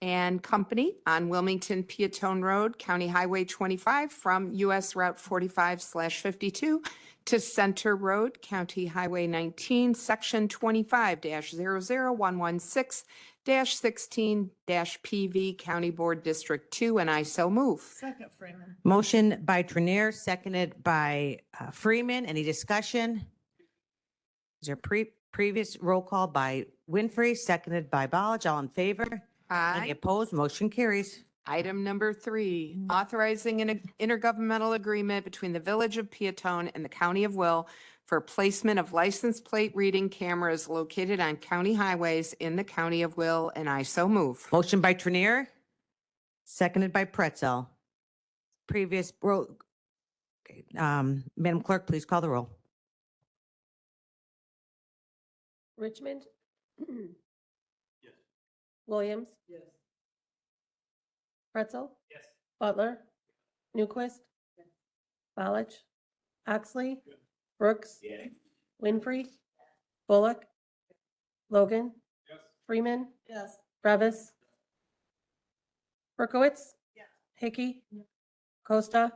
and Company on Wilmington Peatone Road, County Highway 25, from US Route 45/52 to Center Road, County Highway 19, Section 25-00116-16-PV, County Board District 2, and I so move. Second, Freeman. Motion by Trinier, seconded by Freeman. Any discussion? Is there previous roll call by Winfrey, seconded by Bodge. All in favor? Any Aye. opposed? Motion carries. Item number 3, authorizing an intergovernmental agreement between the Village of Peatone and the County of Will for placement of license plate reading cameras located on county highways in the County of Will, and I so move. Motion by Trinier, seconded by Pretzel. Previous roll. Okay, Madam Clerk, please call the roll. Richmond? Williams? Yes. Pretzel? Yes. Butler? Newquist? Balich? Oxley? Brooks? Winfrey? Bullock? Logan? Freeman? Yes. Revis? Berkowitz? Hickey? Costa?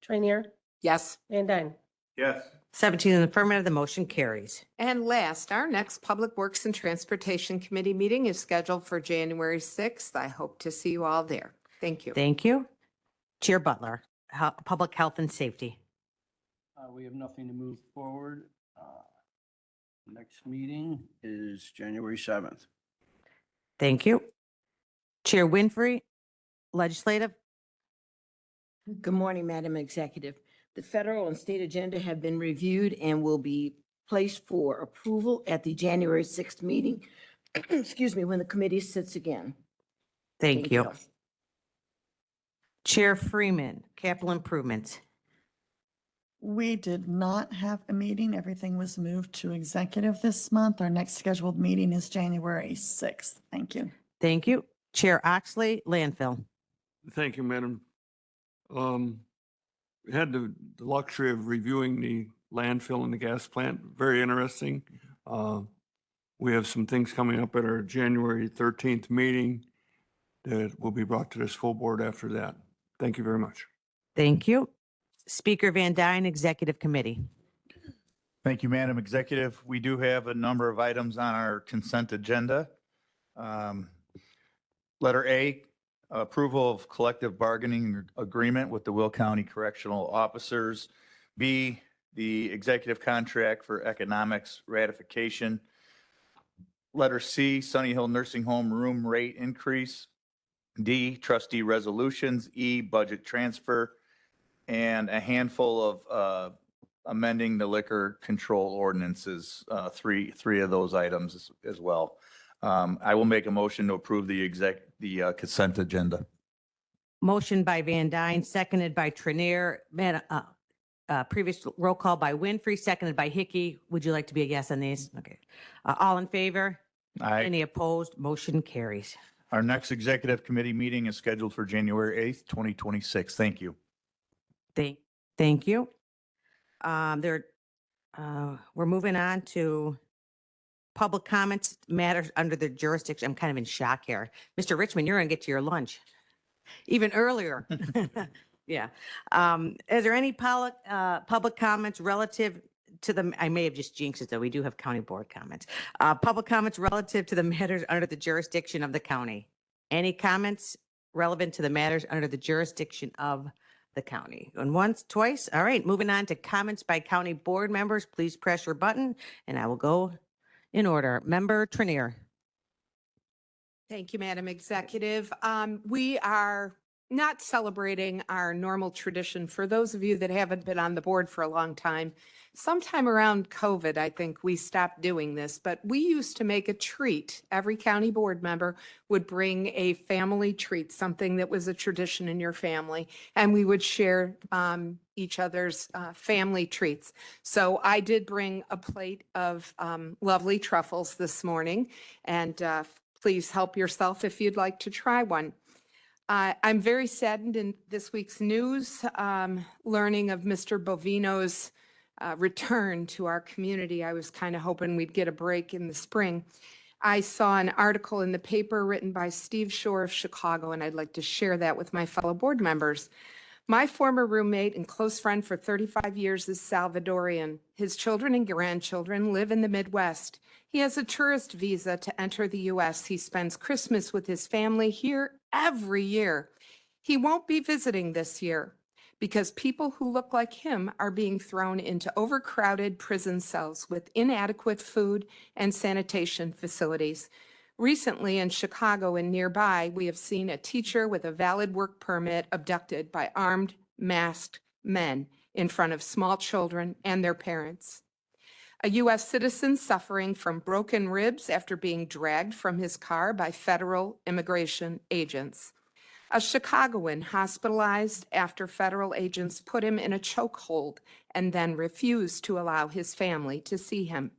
Trainier? Yes. Van Dyne? Yes. 17 in the affirmative, the motion carries. And last, our next Public Works and Transportation Committee meeting is scheduled for January 6th. I hope to see you all there. Thank you. Thank you. Chair Butler, Public Health and Safety. We have nothing to move forward. Next meeting is January 7th. Thank you. Chair Winfrey, Legislative. Good morning, Madam Executive. The federal and state agenda have been reviewed and will be placed for approval at the January 6th meeting, excuse me, when the committee sits again. Thank you. Chair Freeman, Capital Improvements. We did not have a meeting. Everything was moved to executive this month. Our next scheduled meeting is January 6th. Thank you. Thank you. Chair Oxley, Landfill. Thank you, Madam. We had the luxury of reviewing the landfill and the gas plant. Very interesting. We have some things coming up at our January 13th meeting that will be brought to this full board after that. Thank you very much. Thank you. Speaker Van Dyne, Executive Committee. Thank you, Madam Executive. We do have a number of items on our consent agenda. Letter A, approval of collective bargaining agreement with the Will County Correctional Officers. B, the executive contract for economics ratification. Letter C, Sunny Hill Nursing Home room rate increase. D, trustee resolutions. E, budget transfer. And a handful of amending the liquor control ordinances, three of those items as well. I will make a motion to approve the consent agenda. Motion by Van Dyne, seconded by Trenier. Previous roll call by Winfrey, seconded by Hickey. Would you like to be a yes on these? Okay. All in favor? Aye. Any opposed? Motion carries. Our next executive committee meeting is scheduled for January 8th, 2026. Thank you. Thank you. We're moving on to public comments matters under the jurisdiction. I'm kind of in shock here. Mr. Richmond, you're going to get to your lunch even earlier. Yeah. Is there any public comments relative to the, I may have just jinxed it though. We do have county board comments. Public comments relative to the matters under the jurisdiction of the county. Any comments relevant to the matters under the jurisdiction of the county? And once, twice. All right. Moving on to comments by county board members. Please press your button and I will go in order. Member Trenier. Thank you, Madam Executive. We are not celebrating our normal tradition. For those of you that haven't been on the board for a long time, sometime around COVID, I think we stopped doing this, but we used to make a treat. Every county board member would bring a family treat, something that was a tradition in your family, and we would share each other's family treats. So I did bring a plate of lovely truffles this morning, and please help yourself if you'd like to try one. I'm very saddened in this week's news, learning of Mr. Bovino's return to our community. I was kind of hoping we'd get a break in the spring. I saw an article in the paper written by Steve Shore of Chicago, and I'd like to share that with my fellow board members. My former roommate and close friend for 35 years is Salvadorian. His children and grandchildren live in the Midwest. He has a tourist visa to enter the U.S. He spends Christmas with his family here every year. He won't be visiting this year because people who look like him are being thrown into overcrowded prison cells with inadequate food and sanitation facilities. Recently in Chicago and nearby, we have seen a teacher with a valid work permit abducted by armed, masked men in front of small children and their parents. A U.S. citizen suffering from broken ribs after being dragged from his car by federal immigration agents. A Chicagoan hospitalized after federal agents put him in a chokehold and then refused to allow his family to see him.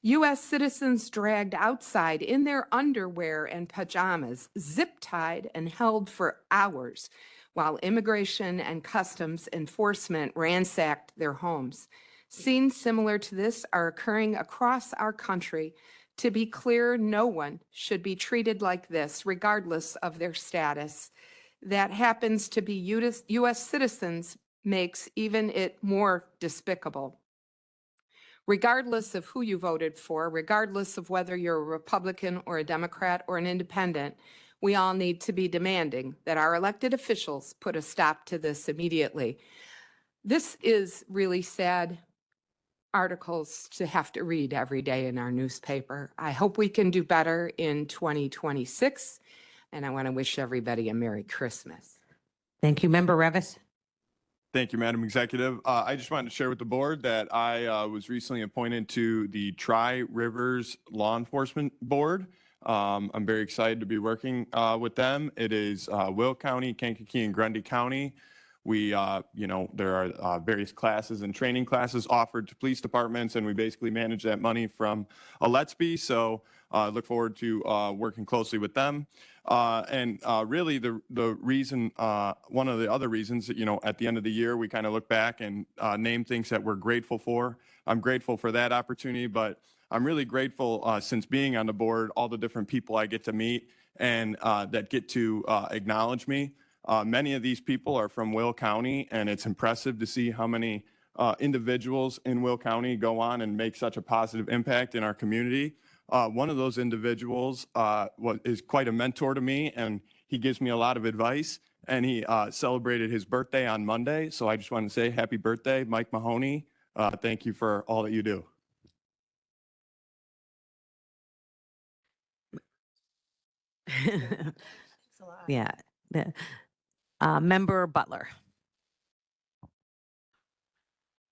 U.S. citizens dragged outside in their underwear and pajamas, zip-tied and held for hours while immigration and customs enforcement ransacked their homes. Scenes similar to this are occurring across our country. To be clear, no one should be treated like this, regardless of their status. That happens to be U.S. citizens makes even it more despicable. Regardless of who you voted for, regardless of whether you're a Republican or a Democrat or an independent, we all need to be demanding that our elected officials put a stop to this immediately. This is really sad articles to have to read every day in our newspaper. I hope we can do better in 2026, and I want to wish everybody a Merry Christmas. Thank you. Member Revis. Thank you, Madam Executive. I just wanted to share with the board that I was recently appointed to the Tri-Rivers Law Enforcement Board. I'm very excited to be working with them. It is Will County, Kankakee, and Grundy County. We, there are various classes and training classes offered to police departments, and we basically manage that money from a Let's Be. So I look forward to working closely with them. Really the reason, one of the other reasons that, at the end of the year, we kind of look back and name things that we're grateful for. I'm grateful for that opportunity, but I'm really grateful since being on the board, all the different people I get to meet and that get to acknowledge me. Many of these people are from Will County, and it's impressive to see how many individuals in Will County go on and make such a positive impact in our community. One of those individuals is quite a mentor to me, and he gives me a lot of advice. And he celebrated his birthday on Monday. So I just want to say happy birthday, Mike Mahoney. Thank you for all that you do. Yeah. Member Butler.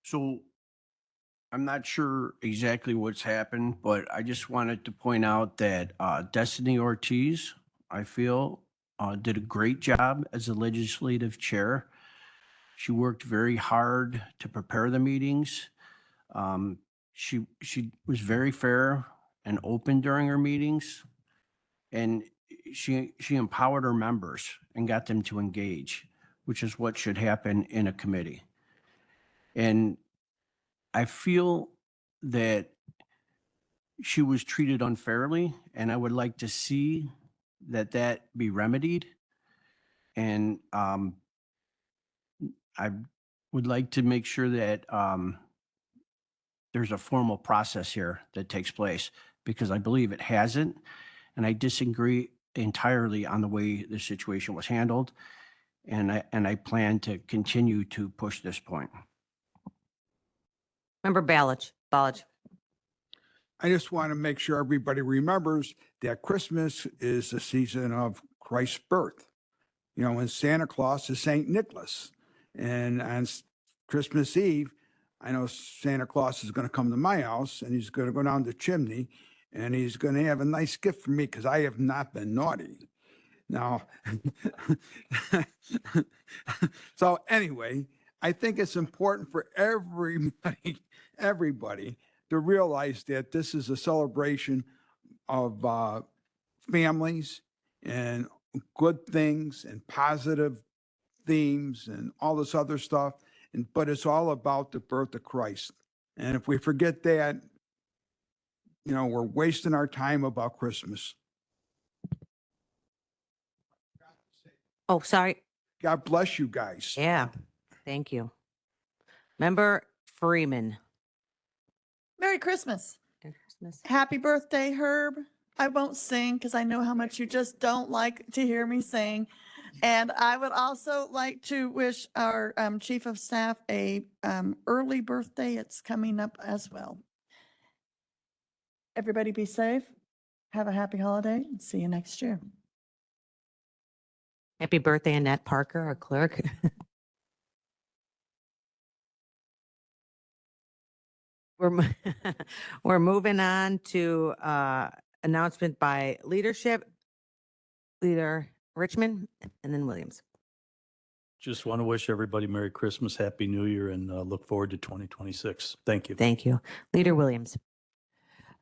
So I'm not sure exactly what's happened, but I just wanted to point out that Destiny Ortiz, I feel, did a great job as a legislative chair. She worked very hard to prepare the meetings. She was very fair and open during her meetings, and she empowered her members and got them to engage, which is what should happen in a committee. And I feel that she was treated unfairly, and I would like to see that be remedied. And I would like to make sure that there's a formal process here that takes place, because I believe it hasn't, and I disagree entirely on the way the situation was handled. And I plan to continue to push this point. Member Ballage. I just want to make sure everybody remembers that Christmas is the season of Christ's birth. You know, and Santa Claus is Saint Nicholas. And on Christmas Eve, I know Santa Claus is going to come to my house, and he's going to go down the chimney, and he's going to have a nice gift for me because I have not been naughty. Now, so anyway, I think it's important for everybody to realize that this is a celebration of families and good things and positive themes and all this other stuff. But it's all about the birth of Christ. And if we forget that, you know, we're wasting our time about Christmas. Oh, sorry. God bless you guys. Yeah. Thank you. Member Freeman. Merry Christmas. Merry Christmas. Happy birthday, Herb. I won't sing because I know how much you just don't like to hear me sing. And I would also like to wish our Chief of Staff a early birthday. It's coming up as well. Everybody be safe. Have a happy holiday and see you next year. Happy birthday, Annette Parker, our clerk. We're moving on to announcement by leadership. Leader Richmond and then Williams. Just want to wish everybody Merry Christmas, Happy New Year, and look forward to 2026. Thank you. Thank you. Leader Williams.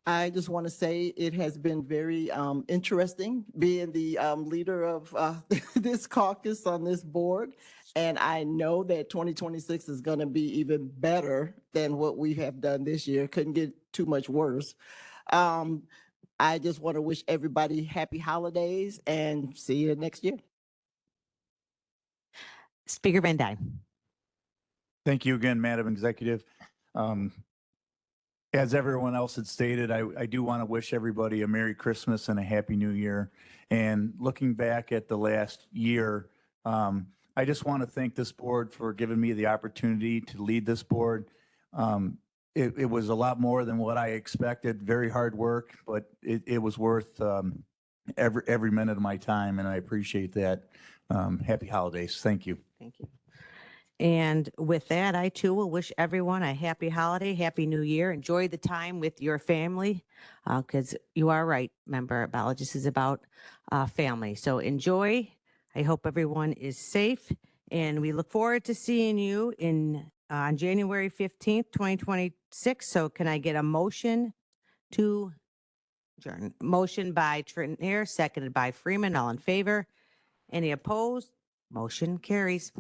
I just want to say it has been very interesting being the leader of this caucus on this board. And I know that 2026 is going to be even better than what we have done this year. Couldn't get too much worse. I just want to wish everybody happy holidays and see you next year. Speaker Van Dyne. Thank you again, Madam Executive. As everyone else had stated, I do want to wish everybody a Merry Christmas and a Happy New Year. And looking back at the last year, I just want to thank this board for giving me the opportunity to lead this board. It was a lot more than what I expected. Very hard work, but it was worth every minute of my time, and I appreciate that. Happy holidays. Thank you. Thank you. And with that, I too will wish everyone a happy holiday, happy new year. Enjoy the time with your family, because you are right, Member Ballard, this is about family. So enjoy. I hope everyone is safe, and we look forward to seeing you on January 15th, 2026. So can I get a motion to adjourn? Motion by Trinier, seconded by Freeman. All in favor? Any opposed? Motion carries.